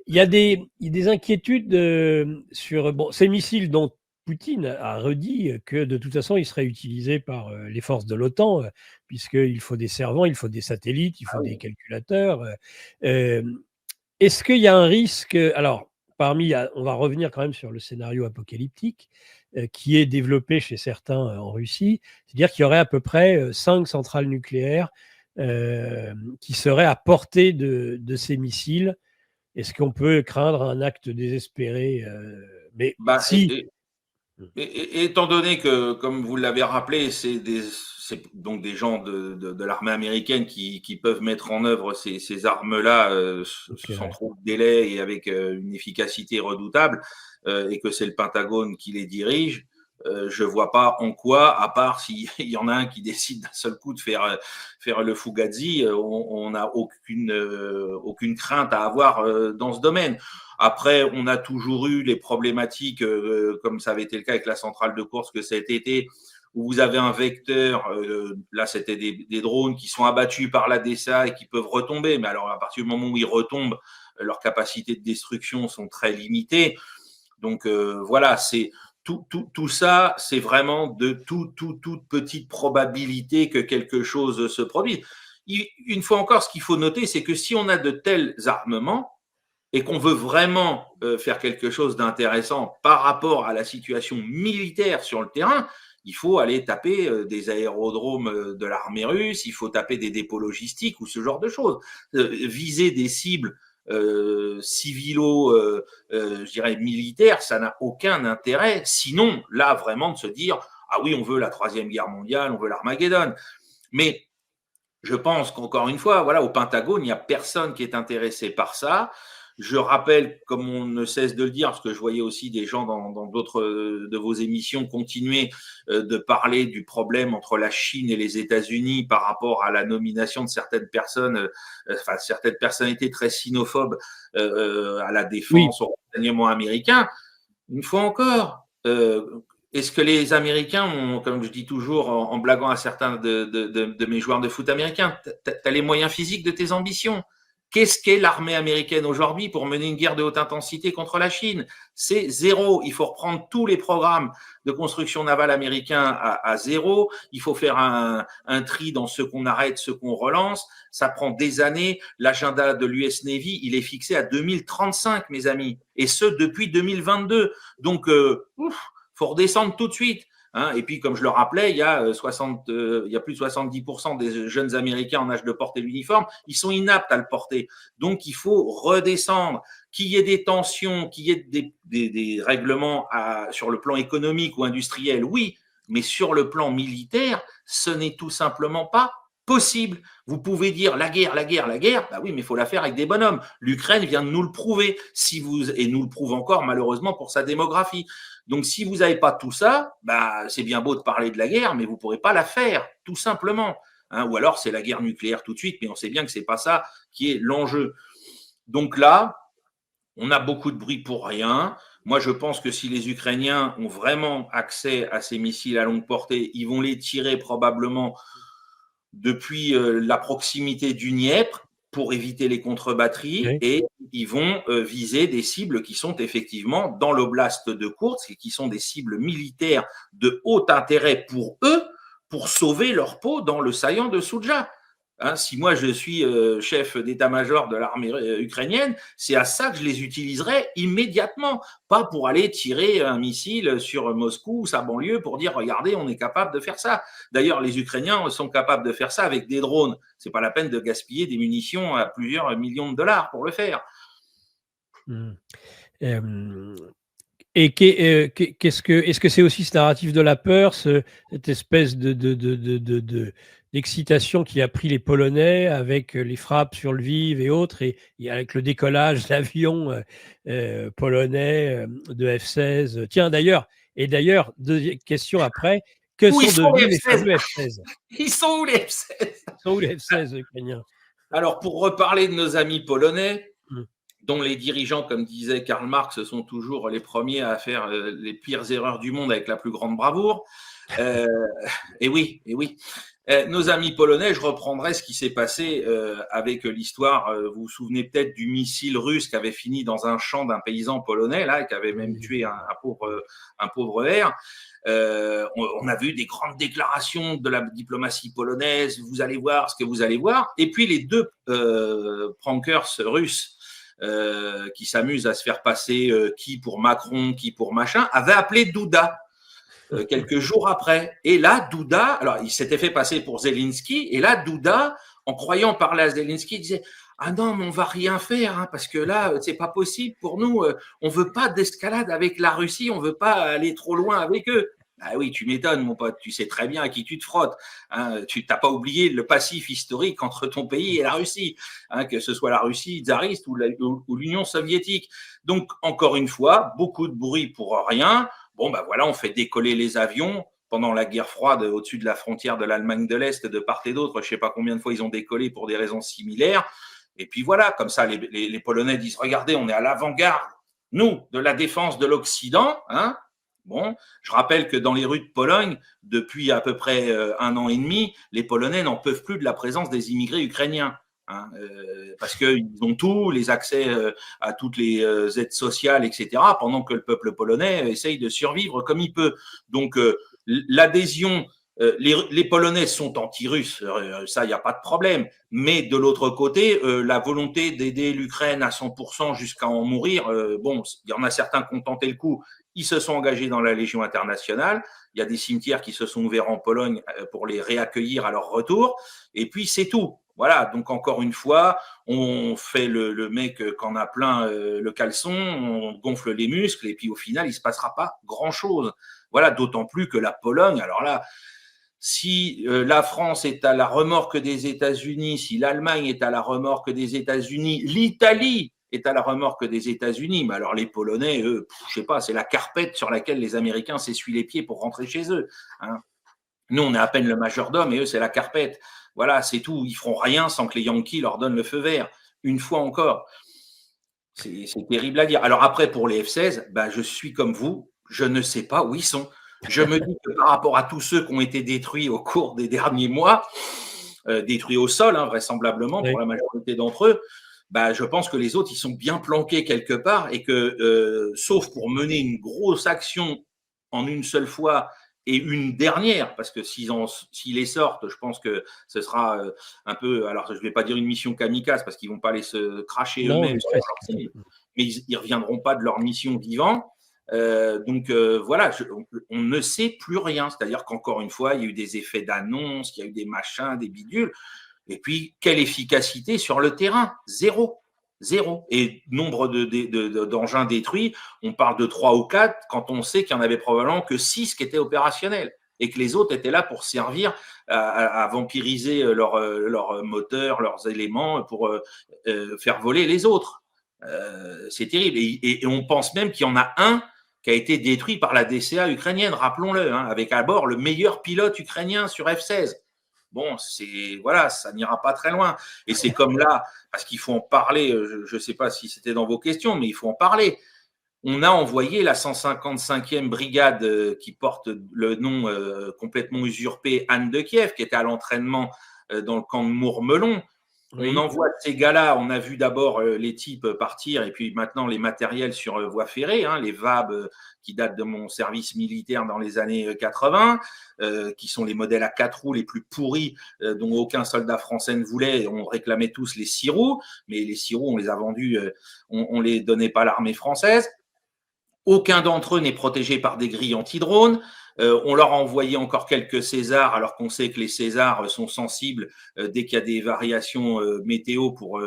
S1: y a des inquiétudes sur ces missiles dont Poutine a redit que de toute façon, ils seraient utilisés par les forces de l'OTAN, puisqu'il faut des servants, il faut des satellites, il faut des calculateurs. Est-ce qu'il y a un risque, alors, on va revenir quand même sur le scénario apocalyptique qui est développé chez certains en Russie, c'est-à-dire qu'il y aurait à peu près 5 centrales nucléaires qui seraient à portée de ces missiles. Est-ce qu'on peut craindre un acte désespéré mais si...
S2: Étant donné que, comme vous l'avez rappelé, c'est donc des gens de l'armée américaine qui peuvent mettre en œuvre ces armes-là sans trop de délai et avec une efficacité redoutable, et que c'est le Pentagone qui les dirige, je vois pas en quoi, à part s'il y en a un qui décide d'un seul coup de faire le Fugazi, on n'a aucune crainte à avoir dans ce domaine. Après, on a toujours eu les problématiques, comme ça avait été le cas avec la centrale de course que cet été, où vous avez un vecteur, là c'était des drones qui sont abattus par la DSA et qui peuvent retomber, mais alors à partir du moment où ils retombent, leurs capacités de destruction sont très limitées. Donc voilà, c'est tout ça, c'est vraiment de toute petite probabilité que quelque chose se produise. Une fois encore, ce qu'il faut noter, c'est que si on a de tels armements et qu'on veut vraiment faire quelque chose d'intéressant par rapport à la situation militaire sur le terrain, il faut aller taper des aérodromes de l'armée russe, il faut taper des dépôts logistiques ou ce genre de choses. Viser des cibles civilo, je dirais militaires, ça n'a aucun intérêt. Sinon, là, vraiment de se dire, ah oui, on veut la Troisième Guerre mondiale, on veut l'Armageddon. Mais je pense qu'encore une fois, voilà, au Pentagone, il n'y a personne qui est intéressé par ça. Je rappelle, comme on ne cesse de le dire, parce que je voyais aussi des gens dans d'autres de vos émissions continuer de parler du problème entre la Chine et les États-Unis par rapport à la nomination de certaines personnes, enfin certaines personnalités très xénophobes à la défense, au renseignement américain. Une fois encore, est-ce que les Américains ont, comme je dis toujours en blaguant à certains de mes joueurs de foot américains, tu as les moyens physiques de tes ambitions? Qu'est-ce qu'est l'armée américaine aujourd'hui pour mener une guerre de haute intensité contre la Chine? C'est zéro. Il faut reprendre tous les programmes de construction navale américains à zéro. Il faut faire un tri dans ceux qu'on arrête, ceux qu'on relance. Ça prend des années. L'agenda de l'US Navy, il est fixé à 2035, mes amis. Et ce, depuis 2022. Donc, faut redescendre tout de suite. Hein. Et puis, comme je le rappelais, il y a plus de 70% des jeunes Américains en âge de porter l'uniforme, ils sont inaptes à le porter. Donc, il faut redescendre. Qu'il y ait des tensions, qu'il y ait des règlements sur le plan économique ou industriel, oui, mais sur le plan militaire, ce n'est tout simplement pas possible. Vous pouvez dire la guerre, la guerre, la guerre. Bah oui, mais il faut la faire avec des bonhommes. L'Ukraine vient de nous le prouver, et nous le prouve encore malheureusement pour sa démographie. Donc, si vous n'avez pas tout ça, bah, c'est bien beau de parler de la guerre, mais vous ne pourrez pas la faire, tout simplement. Hein, ou alors, c'est la guerre nucléaire tout de suite, mais on sait bien que ce n'est pas ça qui est l'enjeu. Donc là, on a beaucoup de bruit pour rien. Moi, je pense que si les Ukrainiens ont vraiment accès à ces missiles à longue portée, ils vont les tirer probablement depuis la proximité du Dniepr pour éviter les contre-batteries, oui. Et ils vont viser des cibles qui sont effectivement dans l'oblast de Koursk et qui sont des cibles militaires de haut intérêt pour eux pour sauver leur peau dans le saillant de Soudja. Hein, si moi je suis chef d'état-major de l'armée ukrainienne, c'est à ça que je les utiliserai immédiatement, pas pour aller tirer un missile sur Moscou ou sa banlieue pour dire regardez, on est capable de faire ça. D'ailleurs, les Ukrainiens sont capables de faire ça avec des drones. C'est pas la peine de gaspiller des munitions à plusieurs millions de dollars pour le faire.
S1: Et est-ce que c'est aussi ce narratif de la peur, cette espèce d'excitation qui a pris les Polonais avec les frappes sur Lviv et autres, et avec le décollage d'avions polonais de F-16. Tiens, d'ailleurs, deuxième question après, que sont devenus les fameux F-16?
S2: Ils sont où les F-16?
S1: Ils sont où les F-16 ukrainiens?
S2: Alors, pour reparler de nos amis polonais, dont les dirigeants, comme disait Karl Marx, sont toujours les premiers à faire les pires erreurs du monde avec la plus grande bravoure. Et oui. Nos amis polonais, je reprendrai ce qui s'est passé avec l'histoire. Vous vous souvenez peut-être du missile russe qui avait fini dans un champ d'un paysan polonais, là, qui avait même tué un pauvre vert. On a vu des grandes déclarations de la diplomatie polonaise. Vous allez voir ce que vous allez voir. Et puis les deux prankers russes qui s'amusent à se faire passer qui pour Macron, qui pour machin, avait appelé Douda quelques jours après. Et là, Douda, alors il s'était fait passer pour Zelensky, et là, Douda, en croyant parler à Zelensky, disait « Ah non, mais on va rien faire, hein, parce que là, c'est pas possible pour nous, on veut pas d'escalade avec la Russie, on veut pas aller trop loin avec eux. » Ah oui, tu m'étonnes, mon pote, tu sais très bien à qui tu te frottes. Hein, tu n'as pas oublié le passif historique entre ton pays et la Russie, hein, que ce soit la Russie tsariste ou l'Union soviétique. Donc, encore une fois, beaucoup de bruit pour rien. Bon, ben voilà, on fait décoller les avions. Pendant la guerre froide, au-dessus de la frontière de l'Allemagne de l'Est, de part et d'autre, je ne sais pas combien de fois ils ont décollé pour des raisons similaires. Et puis voilà, comme ça, les Polonais disent, regardez, on est à l'avant-garde, nous, de la défense de l'Occident, hein. Bon, je rappelle que dans les rues de Pologne, depuis à peu près 1 an et demi, les Polonais n'en peuvent plus de la présence des immigrés ukrainiens. Hein, parce qu'ils ont tous les accès à toutes les aides sociales, etc., pendant que le peuple polonais essaye de survivre comme il peut. Donc, l'adhésion, les Polonais sont anti-russes, ça, il n'y a pas de problème. Mais de l'autre côté, la volonté d'aider l'Ukraine à 100% jusqu'à en mourir, bon, il y en a certains qui ont tenté le coup. Ils se sont engagés dans la Légion internationale. Il y a des cimetières qui se sont ouverts en Pologne pour les réaccueillir à leur retour. Et puis, c'est tout. Voilà, donc encore une fois, on fait le mec qu'en a plein le caleçon, on gonfle les muscles et puis au final, il ne se passera pas grand-chose. Voilà, d'autant plus que la Pologne, alors là, si la France est à la remorque des États-Unis, si l'Allemagne est à la remorque des États-Unis, l'Italie est à la remorque des États-Unis, mais alors les Polonais, eux, je sais pas, c'est la carpette sur laquelle les Américains s'essuient les pieds pour rentrer chez eux. Hein. Nous, on est à peine le majordome et eux, c'est la carpette. Voilà, c'est tout. Ils feront rien sans que les Yankees leur donnent le feu vert. Une fois encore. C'est terrible à dire. Alors après, pour les F-16, ben, je suis comme vous. Je ne sais pas où ils sont. Je me dis que par rapport à tous ceux qui ont été détruits au cours des derniers mois, détruits au sol, hein, vraisemblablement, pour la majorité d'entre eux, bah, je pense que les autres, ils sont bien planqués quelque part et que, sauf pour mener une grosse action en une seule fois et une dernière, parce que s'ils les sortent, je pense que ce sera un peu, alors je ne vais pas dire une mission kamikaze, parce qu'ils ne vont pas aller se cracher
S1: Non,
S2: eux-mêmes
S1: je
S2: sur
S1: sais,
S2: leur cible, mais ils ne reviendront pas de leur mission vivants. Voilà, on ne sait plus rien. C'est-à-dire qu'encore une fois, il y a eu des effets d'annonce, il y a eu des machins, des bidules. Et puis, quelle efficacité sur le terrain? Zéro. Zéro. Et nombre d'engins détruits, on parle de 3 ou 4 quand on sait qu'il n'y en avait probablement que 6 qui étaient opérationnels et que les autres étaient là pour servir à vampiriser leurs moteurs, leurs éléments pour faire voler les autres. C'est terrible. Et on pense même qu'il y en a un qui a été détruit par la DCA ukrainienne, rappelons-le, hein, avec à bord le meilleur pilote ukrainien sur F-16. Bon, voilà, ça n'ira pas très loin. Et c'est comme là, parce qu'il faut en parler, je ne sais pas si c'était dans vos questions, mais il faut en parler. On a envoyé la 155e brigade qui porte le nom complètement usurpé Anne de Kiev, qui était à l'entraînement dans le camp de Mourmelon. On envoie ces gars-là, on a vu d'abord les types partir et puis maintenant les matériels sur voie ferrée, hein, les VAB qui datent de mon service militaire dans les années 80, qui sont les modèles à 4 roues les plus pourris dont aucun soldat français ne voulait. On réclamait tous les 6 roues, mais les 6 roues, on les a vendus, on les donnait pas à l'armée française. Aucun d'entre eux n'est protégé par des grilles anti-drones. On leur a envoyé encore quelques Césars, alors qu'on sait que les Césars sont sensibles dès qu'il y a des variations météo pour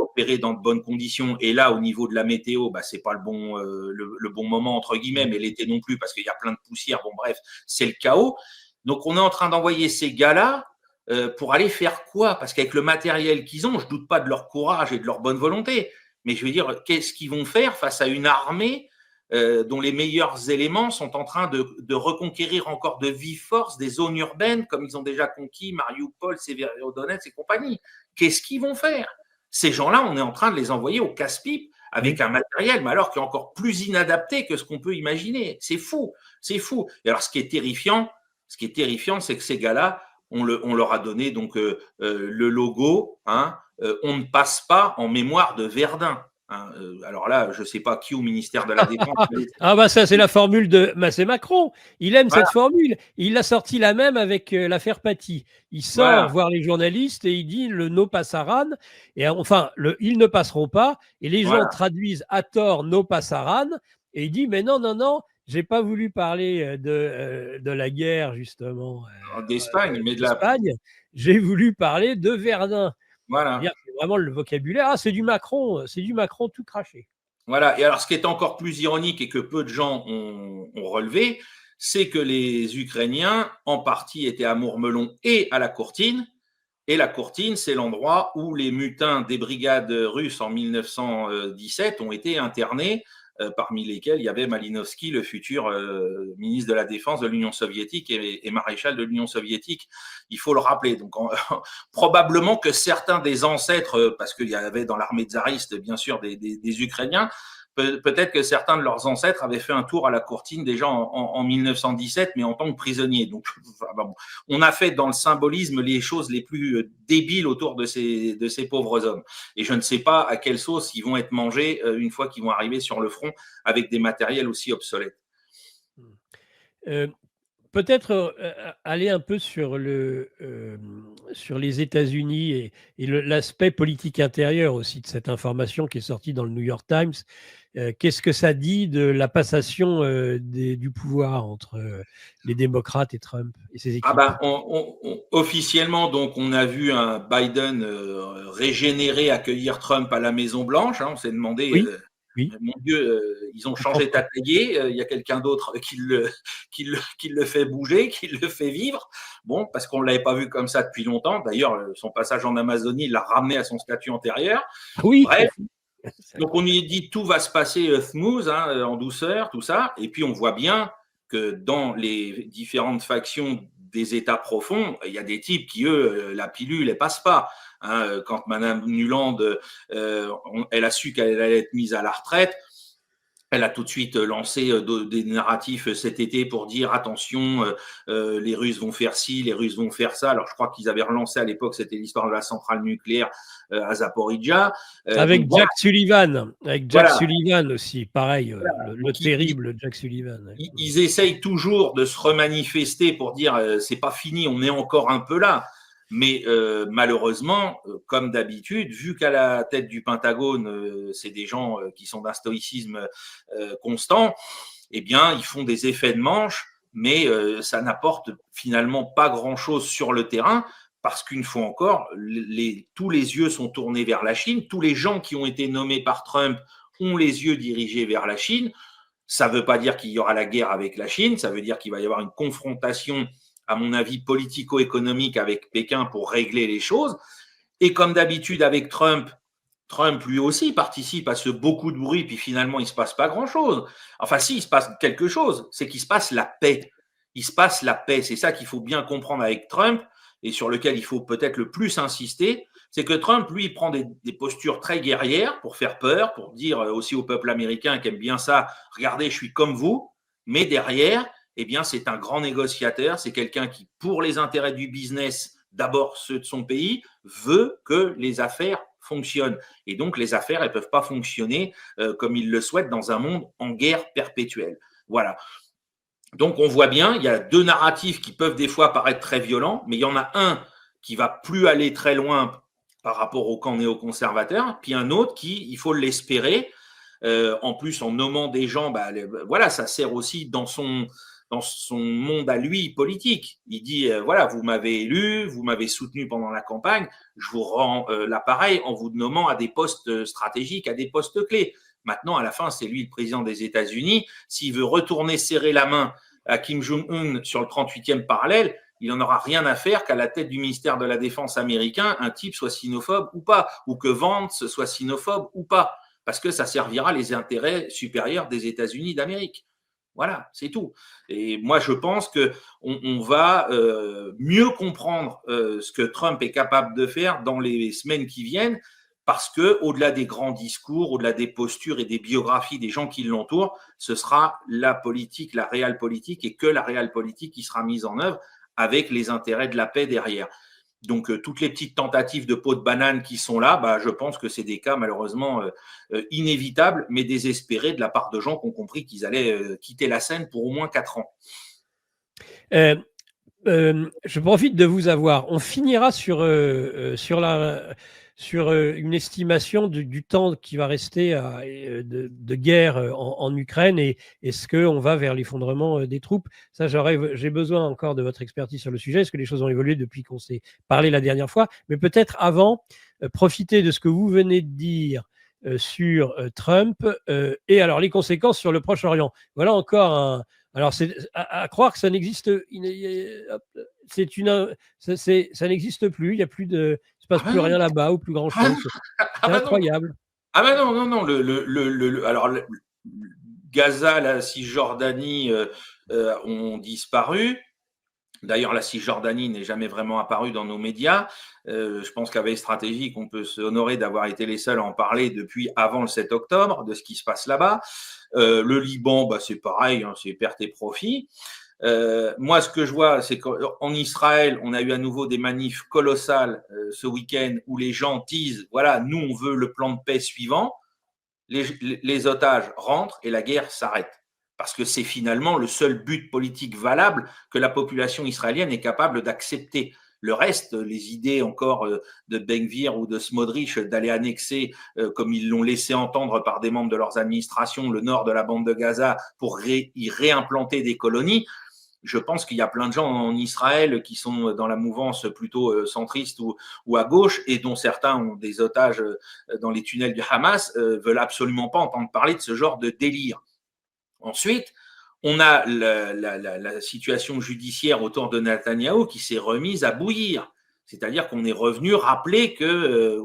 S2: opérer dans de bonnes conditions. Et là, au niveau de la météo, bah, c'est pas le bon moment, entre guillemets, mais l'été non plus, parce qu'il y a plein de poussière. Bon, bref, c'est le chaos. Donc, on est en train d'envoyer ces gars-là pour aller faire quoi? Parce qu'avec le matériel qu'ils ont, je doute pas de leur courage et de leur bonne volonté. Mais je veux dire, qu'est-ce qu'ils vont faire face à une armée dont les meilleurs éléments sont en train de reconquérir encore de vive force des zones urbaines comme ils ont déjà conquis Mariupol, Severodonetsk et compagnie. Qu'est-ce qu'ils vont faire? Ces gens-là, on est en train de les envoyer au casse-pipe avec un matériel, mais alors qui est encore plus inadapté que ce qu'on peut imaginer. C'est fou, c'est fou. Et alors, ce qui est terrifiant, c'est que ces gars-là, on leur a donné donc le logo, hein, on ne passe pas en mémoire de Verdun. Hein, alors là, je ne sais pas qui au ministère de la Défense.
S1: Ah bah ça, c'est la formule de... Bah, c'est Macron. Il aime cette formule. Il l'a sorti la même avec l'affaire Paty. Il sort voir les journalistes et il dit le no passaran. Et enfin, ils ne passeront pas. Et les gens traduisent à tort no passaran. Et il dit mais non, non, non, j'ai pas voulu parler de la guerre justement
S2: d'Espagne, mais de
S1: l'Espagne. J'ai voulu parler de Verdun.
S2: Voilà.
S1: C'est vraiment le vocabulaire. Ah, c'est du Macron tout craché.
S2: Voilà. Et alors, ce qui est encore plus ironique et que peu de gens ont relevé, c'est que les Ukrainiens, en partie, étaient à Mourmelon et à la Courtine. Et la Courtine, c'est l'endroit où les mutins des brigades russes en 1917 ont été internés, parmi lesquels il y avait Malinowski, le futur ministre de la Défense de l'Union soviétique et maréchal de l'Union soviétique. Il faut le rappeler. Donc, probablement que certains des ancêtres, parce qu'il y avait dans l'armée tsariste, bien sûr, des Ukrainiens, peut-être que certains de leurs ancêtres avaient fait un tour à la Courtine déjà en 1917, mais en tant que prisonniers. Donc, bon, on a fait dans le symbolisme les choses les plus débiles autour de ces pauvres hommes. Et je ne sais pas à quelle sauce ils vont être mangés une fois qu'ils vont arriver sur le front avec des matériels aussi obsolètes.
S1: Peut-être aller un peu sur les États-Unis et l'aspect politique intérieur aussi de cette information qui est sortie dans le New York Times. Qu'est-ce que ça dit de la passation du pouvoir entre les démocrates et Trump et ses équipes?
S2: Officiellement, donc, on a vu un Biden régénéré accueillir Trump à la Maison-Blanche. Hein, on s'est demandé, mon Dieu, ils ont changé d'atelier. Il y a quelqu'un d'autre qui le fait bouger, qui le fait vivre. Bon, parce qu'on ne l'avait pas vu comme ça depuis longtemps. D'ailleurs, son passage en Amazonie l'a ramené à son statut antérieur.
S1: Oui.
S2: Bref. Donc, on y dit tout va se passer smooth, hein, en douceur, tout ça. Et puis, on voit bien que dans les différentes factions des États profonds, il y a des types qui, eux, la pilule, ne passe pas. Hein, quand Mme Nuland, elle a su qu'elle allait être mise à la retraite, Elle a tout de suite lancé des narratifs cet été pour dire attention, les Russes vont faire ci, les Russes vont faire ça. Alors je crois qu'ils avaient relancé à l'époque, c'était l'histoire de la centrale nucléaire à Zaporizhzhia.
S1: Avec
S2: Voilà,
S1: Jack
S2: voilà,
S1: Sullivan aussi, pareil, le
S2: donc
S1: terrible Jack Sullivan. Ouais.
S2: ils essayent toujours de se remanifester pour dire c'est pas fini, on est encore un peu là. Mais malheureusement, comme d'habitude, vu qu'à la tête du Pentagone, c'est des gens qui sont d'un stoïcisme constant, eh bien, ils font des effets de manche, mais ça n'apporte finalement pas grand-chose sur le terrain, parce qu'une fois encore, tous les yeux sont tournés vers la Chine. Tous les gens qui ont été nommés par Trump ont les yeux dirigés vers la Chine. Ça ne veut pas dire qu'il y aura la guerre avec la Chine, ça veut dire qu'il va y avoir une confrontation, à mon avis, politico-économique avec Pékin pour régler les choses. Et comme d'habitude avec Trump, Trump lui aussi participe à ce beaucoup de bruit, puis finalement il ne se passe pas grand-chose. Enfin si, il se passe quelque chose, c'est qu'il se passe la paix. Il se passe la paix, c'est ça qu'il faut bien comprendre avec Trump, et sur lequel il faut peut-être le plus insister, c'est que Trump, lui, prend des postures très guerrières pour faire peur, pour dire aussi au peuple américain qui aime bien ça, regardez, je suis comme vous, mais derrière, eh bien, c'est un grand négociateur, c'est quelqu'un qui, pour les intérêts du business, d'abord ceux de son pays, veut que les affaires fonctionnent. Et donc, les affaires, elles ne peuvent pas fonctionner comme il le souhaite dans un monde en guerre perpétuelle. Voilà. Donc, on voit bien, il y a deux narratifs qui peuvent des fois paraître très violents, mais il y en a un qui va plus aller très loin par rapport au camp néoconservateur, puis un autre qui, il faut l'espérer, en plus en nommant des gens, voilà, ça sert aussi dans son monde à lui politique. Il dit, voilà, vous m'avez élu, vous m'avez soutenu pendant la campagne, je vous rends l'appareil en vous nommant à des postes stratégiques, à des postes clés. Maintenant, à la fin, c'est lui le président des États-Unis. S'il veut retourner serrer la main à Kim Jong-un sur le 38e parallèle, il n'en aura rien à faire qu'à la tête du ministère de la Défense américain, un type soit sinophobe ou pas, ou que Vance soit sinophobe ou pas, parce que ça servira les intérêts supérieurs des États-Unis d'Amérique. Voilà, c'est tout. Et moi, je pense qu'on va mieux comprendre ce que Trump est capable de faire dans les semaines qui viennent, parce que au-delà des grands discours, au-delà des postures et des biographies des gens qui l'entourent, ce sera la politique, la réelle politique, et que la réelle politique qui sera mise en œuvre avec les intérêts de la paix derrière. Donc, toutes les petites tentatives de peau de banane qui sont là, je pense que c'est des cas malheureusement inévitables, mais désespérés de la part de gens qui ont compris qu'ils allaient quitter la scène pour au moins 4 ans.
S1: Je profite de vous avoir. On finira sur une estimation du temps qui va rester de guerre en Ukraine et est-ce qu'on va vers l'effondrement des troupes. Ça, j'ai besoin encore de votre expertise sur le sujet. Est-ce que les choses ont évolué depuis qu'on s'est parlé la dernière fois? Mais peut-être avant, profitez de ce que vous venez de dire sur Trump et alors les conséquences sur le Proche-Orient. Voilà encore un. Alors, c'est à croire que ça n'existe, ça n'existe plus. Il y a plus de, il se passe plus rien là-bas ou plus grand chose. C'est incroyable.
S2: Non. Alors, Gaza, la Cisjordanie ont disparu. D'ailleurs, la Cisjordanie n'est jamais vraiment apparue dans nos médias. Je pense qu'avec Stratégique, on peut s'honorer d'avoir été les seuls à en parler depuis avant le 7 octobre, de ce qui se passe là-bas. Le Liban, c'est pareil, hein, c'est perte et profit. Moi, ce que je vois, c'est qu'en Israël, on a eu à nouveau des manifs colossales ce week-end où les gens disent, voilà, nous, on veut le plan de paix suivant. Les otages rentrent et la guerre s'arrête. Parce que c'est finalement le seul but politique valable que la population israélienne est capable d'accepter. Le reste, les idées encore de Ben Gvir ou de Smotrich d'aller annexer, comme ils l'ont laissé entendre par des membres de leurs administrations, le nord de la bande de Gaza pour y réimplanter des colonies, je pense qu'il y a plein de gens en Israël qui sont dans la mouvance plutôt centriste ou à gauche et dont certains ont des otages dans les tunnels du Hamas, veulent absolument pas entendre parler de ce genre de délire. Ensuite, on a la situation judiciaire autour de Netanyahou qui s'est remise à bouillir. C'est-à-dire qu'on est revenu rappeler que,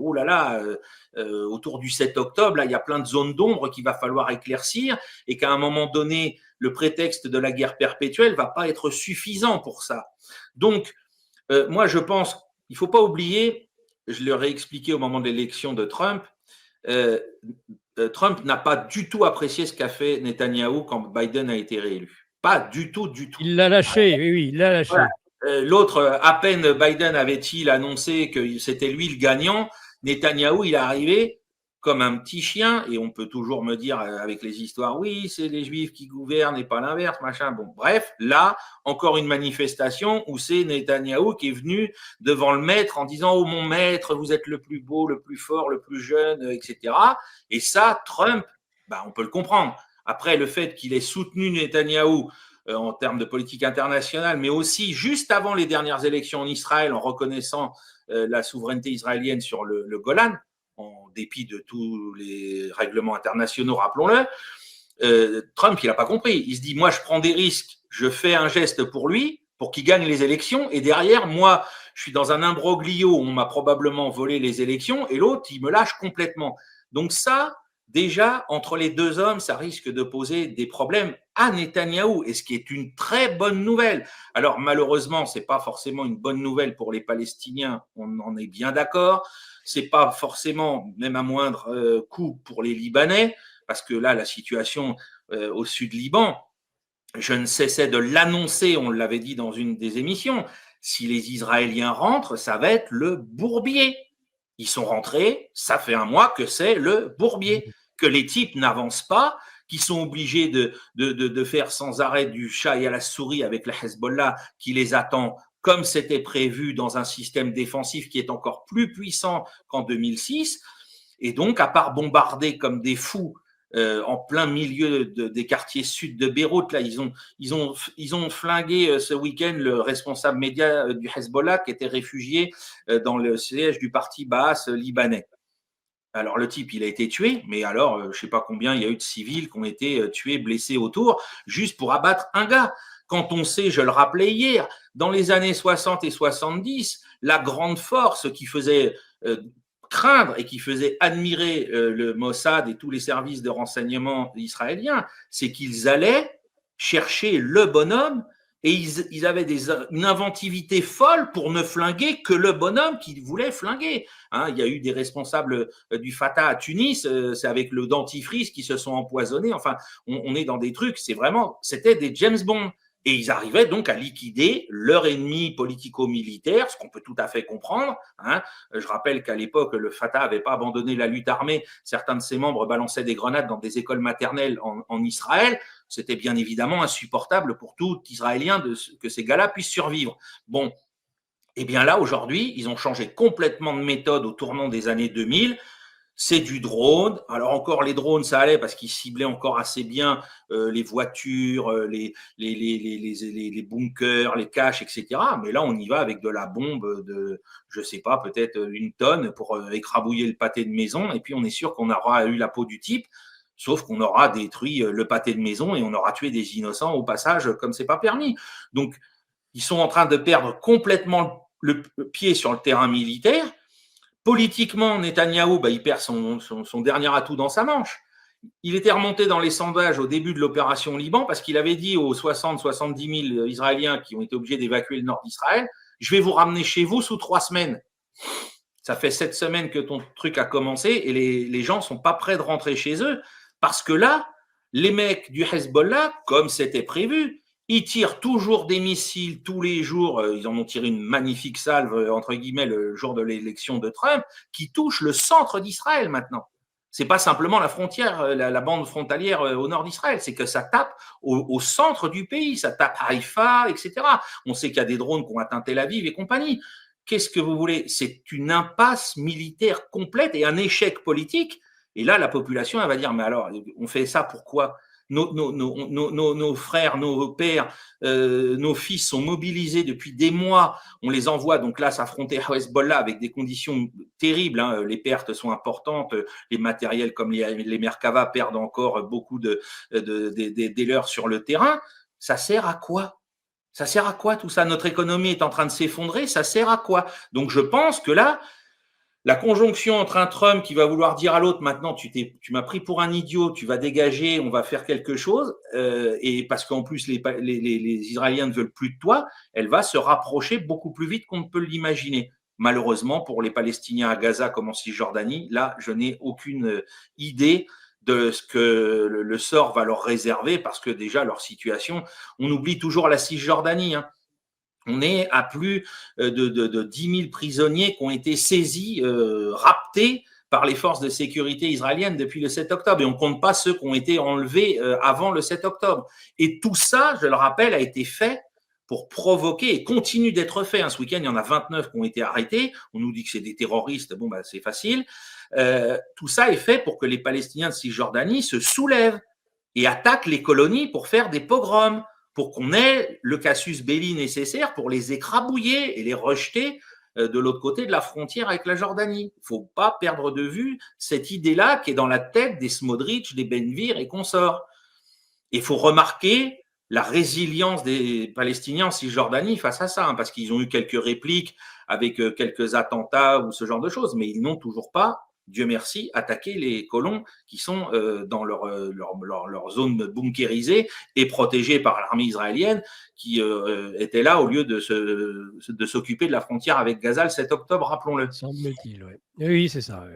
S2: autour du 7 octobre, là, il y a plein de zones d'ombre qu'il va falloir éclaircir et qu'à un moment donné, le prétexte de la guerre perpétuelle ne va pas être suffisant pour ça. Donc, moi, je pense qu'il ne faut pas oublier, je leur ai expliqué au moment de l'élection de Trump, Trump n'a pas du tout apprécié ce qu'a fait Netanyahou quand Biden a été réélu. Pas du tout, du tout.
S1: Il l'a lâché, oui, il l'a lâché.
S2: Voilà. L'autre, à peine Biden avait-il annoncé que c'était lui le gagnant, Netanyahou, il est arrivé comme un petit chien, et on peut toujours me dire avec les histoires, oui, c'est les Juifs qui gouvernent et pas l'inverse, machin. Bon, bref, là, encore une manifestation où c'est Netanyahou qui est venu devant le maître en disant, oh mon maître, vous êtes le plus beau, le plus fort, le plus jeune, etc. Et ça, Trump, on peut le comprendre. Après, le fait qu'il ait soutenu Netanyahou en termes de politique internationale, mais aussi juste avant les dernières élections en Israël, en reconnaissant la souveraineté israélienne sur le Golan, en dépit de tous les règlements internationaux, rappelons-le, Trump, il n'a pas compris. Il se dit, moi, je prends des risques, je fais un geste pour lui, pour qu'il gagne les élections, et derrière, moi, je suis dans un imbroglio où on m'a probablement volé les élections, et l'autre, il me lâche complètement. Donc ça, déjà, entre les deux hommes, ça risque de poser des problèmes à Netanyahou, et ce qui est une très bonne nouvelle. Alors, malheureusement, ce n'est pas forcément une bonne nouvelle pour les Palestiniens, on en est bien d'accord. Ce n'est pas forcément, même à moindre coût, pour les Libanais, parce que là, la situation au sud Liban, je ne cessais de l'annoncer, on l'avait dit dans une des émissions, si les Israéliens rentrent, ça va être le bourbier. Ils sont rentrés, ça fait un mois que c'est le bourbier, que les types n'avancent pas, qui sont obligés de faire sans arrêt du chat et à la souris avec le Hezbollah qui les attend comme c'était prévu dans un système défensif qui est encore plus puissant qu'en 2006. Et donc, à part bombarder comme des fous en plein milieu des quartiers sud de Beyrouth, là, ils ont flingué ce week-end le responsable média du Hezbollah qui était réfugié dans le siège du parti Baas libanais. Alors, le type, il a été tué, mais alors, je ne sais pas combien il y a eu de civils qui ont été tués, blessés autour, juste pour abattre un gars. Quand on sait, je le rappelais hier, dans les années 60 et 70, la grande force qui faisait craindre et qui faisait admirer le Mossad et tous les services de renseignement israéliens, c'est qu'ils allaient chercher le bonhomme et ils avaient une inventivité folle pour ne flinguer que le bonhomme qu'ils voulaient flinguer. Hein, il y a eu des responsables du Fatah à Tunis, c'est avec le dentifrice qui se sont empoisonnés. Enfin, on est dans des trucs, c'était des James Bond. Et ils arrivaient donc à liquider leur ennemi politico-militaire, ce qu'on peut tout à fait comprendre. Hein. Je rappelle qu'à l'époque, le Fatah n'avait pas abandonné la lutte armée. Certains de ses membres balançaient des grenades dans des écoles maternelles en Israël. C'était bien évidemment insupportable pour tout Israélien que ces gars-là puissent survivre. Bon, et bien là, aujourd'hui, ils ont changé complètement de méthode au tournant des années 2000. C'est du drone. Alors encore les drones, ça allait parce qu'ils ciblaient encore assez bien les voitures, les bunkers, les caches, etc. Mais là, on y va avec de la bombe de, je sais pas, peut-être 1 tonne pour écrabouiller le pâté de maison. Et puis on est sûr qu'on aura eu la peau du type, sauf qu'on aura détruit le pâté de maison et on aura tué des innocents au passage, comme c'est pas permis. Donc ils sont en train de perdre complètement le pied sur le terrain militaire. Politiquement, Netanyahou, il perd son dernier atout dans sa manche. Il était remonté dans les sondages au début de l'opération Liban parce qu'il avait dit aux 60-70 000 Israéliens qui ont été obligés d'évacuer le nord d'Israël, je vais vous ramener chez vous sous 3 semaines. Ça fait 7 semaines que ton truc a commencé et les gens ne sont pas prêts de rentrer chez eux parce que là, les mecs du Hezbollah, comme c'était prévu, ils tirent toujours des missiles tous les jours. Ils en ont tiré une magnifique salve, entre guillemets, le jour de l'élection de Trump, qui touche le centre d'Israël maintenant. Ce n'est pas simplement la frontière, la bande frontalière au nord d'Israël, c'est que ça tape au centre du pays, ça tape Haïfa, etc. On sait qu'il y a des drones qui ont atteint Tel Aviv et compagnie. Qu'est-ce que vous voulez? C'est une impasse militaire complète et un échec politique. Et là, la population, elle va dire, mais alors, on fait ça pourquoi? Nos frères, nos pères, nos fils sont mobilisés depuis des mois. On les envoie donc là s'affronter à Hezbollah avec des conditions terribles. Hein. Les pertes sont importantes. Les matériels comme les Merkava perdent encore beaucoup des leurs sur le terrain. Ça sert à quoi? Ça sert à quoi tout ça? Notre économie est en train de s'effondrer. Ça sert à quoi? Donc je pense que là, la conjonction entre un Trump qui va vouloir dire à l'autre, maintenant, tu m'as pris pour un idiot, tu vas dégager, on va faire quelque chose, et parce qu'en plus, les Israéliens ne veulent plus de toi, elle va se rapprocher beaucoup plus vite qu'on ne peut l'imaginer. Malheureusement, pour les Palestiniens à Gaza comme en Cisjordanie, là, je n'ai aucune idée de ce que le sort va leur réserver, parce que déjà leur situation, on oublie toujours la Cisjordanie, hein. On est à plus de 10 000 prisonniers qui ont été saisis, raptés par les forces de sécurité israéliennes depuis le 7 octobre. Et on ne compte pas ceux qui ont été enlevés avant le 7 octobre. Et tout ça, je le rappelle, a été fait pour provoquer, et continue d'être fait. Ce week-end, il y en a 29 qui ont été arrêtés. On nous dit que c'est des terroristes. Bon, bah, c'est facile. Tout ça est fait pour que les Palestiniens de Cisjordanie se soulèvent et attaquent les colonies pour faire des pogroms, pour qu'on ait le casus belli nécessaire pour les écrabouiller et les rejeter de l'autre côté de la frontière avec la Jordanie. Il ne faut pas perdre de vue cette idée-là qui est dans la tête des Smotrich, des Ben-Gvir et consorts. Il faut remarquer la résilience des Palestiniens en Cisjordanie face à ça, parce qu'ils ont eu quelques répliques avec quelques attentats ou ce genre de choses, mais ils n'ont toujours pas, Dieu merci, attaqué les colons qui sont dans leur zone bunkérisée et protégée par l'armée israélienne qui était là au lieu de s'occuper de la frontière avec Gaza le 7 octobre, rappelons-le.
S1: Semble-t-il, oui. Oui, c'est ça.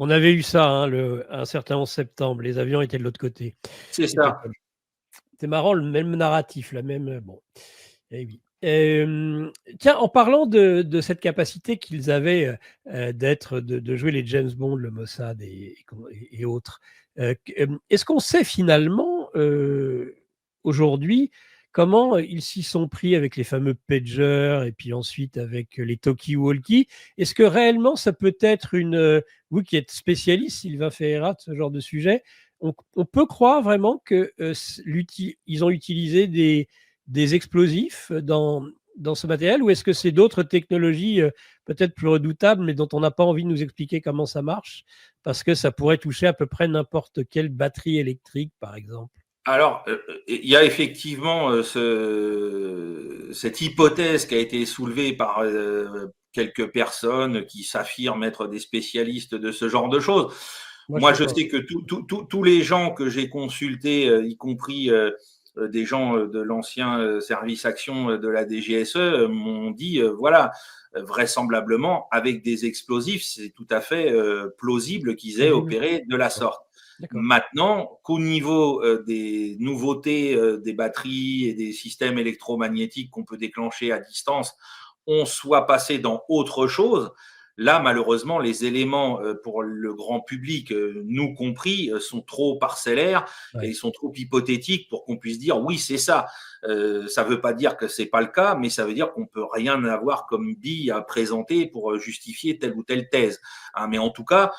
S1: On avait eu ça, un certain 11 septembre. Les avions étaient de l'autre côté.
S2: C'est ça.
S1: C'est marrant, le même narratif, la même. Bon. Eh oui. Tiens, en parlant de cette capacité qu'ils avaient de jouer les James Bond, le Mossad et autres, est-ce qu'on sait finalement aujourd'hui comment ils s'y sont pris avec les fameux pagers et puis ensuite avec les talkie-walkie? Est-ce que réellement ça peut être vous qui êtes spécialiste, Sylvain Ferreira, de ce genre de sujet, on peut croire vraiment qu'ils ont utilisé des explosifs dans ce matériel, ou est-ce que c'est d'autres technologies peut-être plus redoutables, mais dont on n'a pas envie de nous expliquer comment ça marche, parce que ça pourrait toucher à peu près n'importe quelle batterie électrique, par exemple?
S2: Alors, il y a effectivement cette hypothèse qui a été soulevée par quelques personnes qui s'affirment être des spécialistes de ce genre de choses. Moi, je sais que tous les gens que j'ai consultés, y compris des gens de l'ancien service action de la DGSE, m'ont dit, voilà, vraisemblablement, avec des explosifs, c'est tout à fait plausible qu'ils aient opéré de la sorte. Maintenant, qu'au niveau des nouveautés des batteries et des systèmes électromagnétiques qu'on peut déclencher à distance, on soit passé dans autre chose. Là, malheureusement, les éléments pour le grand public, nous compris, sont trop parcellaires et ils sont trop hypothétiques pour qu'on puisse dire oui, c'est ça. Ça ne veut pas dire que c'est pas le cas, mais ça veut dire qu'on ne peut rien avoir comme bille à présenter pour justifier telle ou telle thèse. Mais en tout cas,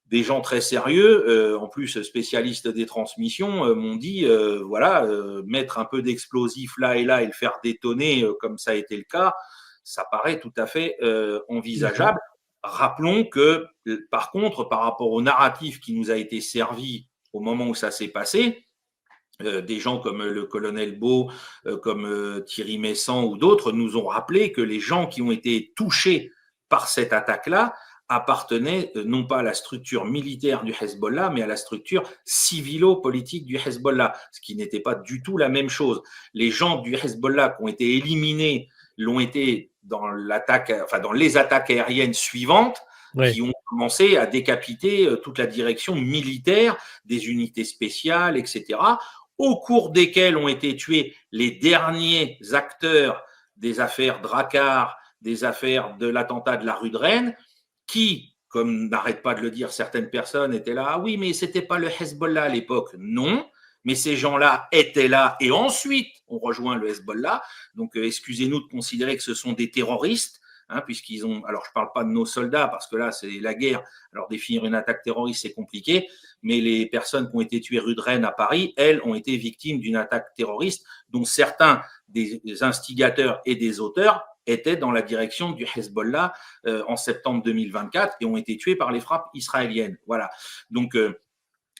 S2: des gens très sérieux, en plus spécialistes des transmissions, m'ont dit voilà, mettre un peu d'explosif là et le faire détonner comme ça a été le cas, ça paraît tout à fait envisageable. Rappelons que, par contre, par rapport au narratif qui nous a été servi au moment où ça s'est passé, des gens comme le colonel Beau, comme Thierry Messant ou d'autres nous ont rappelé que les gens qui ont été touchés par cette attaque-là appartenaient non pas à la structure militaire du Hezbollah, mais à la structure civilo-politique du Hezbollah, ce qui n'était pas du tout la même chose. Les gens du Hezbollah qui ont été éliminés l'ont été dans les attaques aériennes suivantes, qui ont commencé à décapiter toute la direction militaire des unités spéciales, etc., au cours desquelles ont été tués les derniers acteurs des affaires Drakkar, des affaires de l'attentat de la rue de Rennes, qui, comme n'arrêtent pas de le dire certaines personnes, étaient là. Ah oui, mais c'était pas le Hezbollah à l'époque. Non, mais ces gens-là étaient là et ensuite ont rejoint le Hezbollah. Donc, excusez-nous de considérer que ce sont des terroristes, puisqu'ils ont. Alors, je ne parle pas de nos soldats parce que là, c'est la guerre. Alors, définir une attaque terroriste, c'est compliqué. Mais les personnes qui ont été tuées rue de Rennes à Paris, elles, ont été victimes d'une attaque terroriste, dont certains des instigateurs et des auteurs étaient dans la direction du Hezbollah en septembre 2024 et ont été tués par les frappes israéliennes. Voilà. Donc,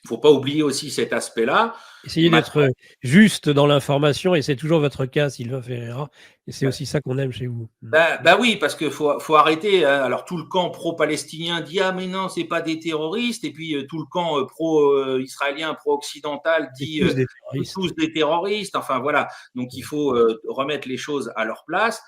S2: il ne faut pas oublier aussi cet aspect-là.
S1: Essayez d'être juste dans l'information, et c'est toujours votre cas, Sylvain Ferreira, et c'est aussi ça qu'on aime chez vous.
S2: Oui, parce qu'il faut arrêter. Alors, tout le camp pro-palestinien dit « Ah, mais non, ce n'est pas des terroristes », et puis tout le camp pro-israélien, pro-occidental dit « tous des terroristes ». Enfin, voilà. Donc, il faut remettre les choses à leur place,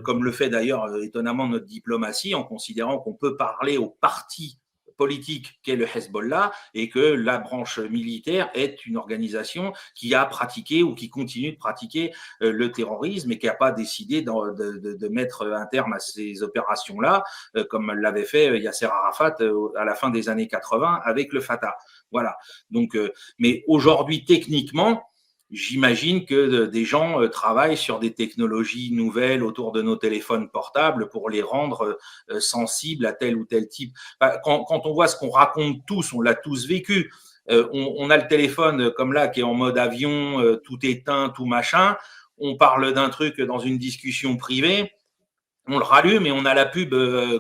S2: comme le fait d'ailleurs étonnamment notre diplomatie, en considérant qu'on peut parler aux partis politique qu'est le Hezbollah et que la branche militaire est une organisation qui a pratiqué ou qui continue de pratiquer le terrorisme et qui n'a pas décidé de mettre un terme à ces opérations-là, comme l'avait fait Yasser Arafat à la fin des années 80 avec le Fatah. Voilà. Donc, mais aujourd'hui, techniquement, j'imagine que des gens travaillent sur des technologies nouvelles autour de nos téléphones portables pour les rendre sensibles à tel ou tel type. Quand on voit ce qu'on raconte tous, on l'a tous vécu. On a le téléphone comme là qui est en mode avion, tout éteint, tout machin. On parle d'un truc dans une discussion privée. On le rallume et on a la pub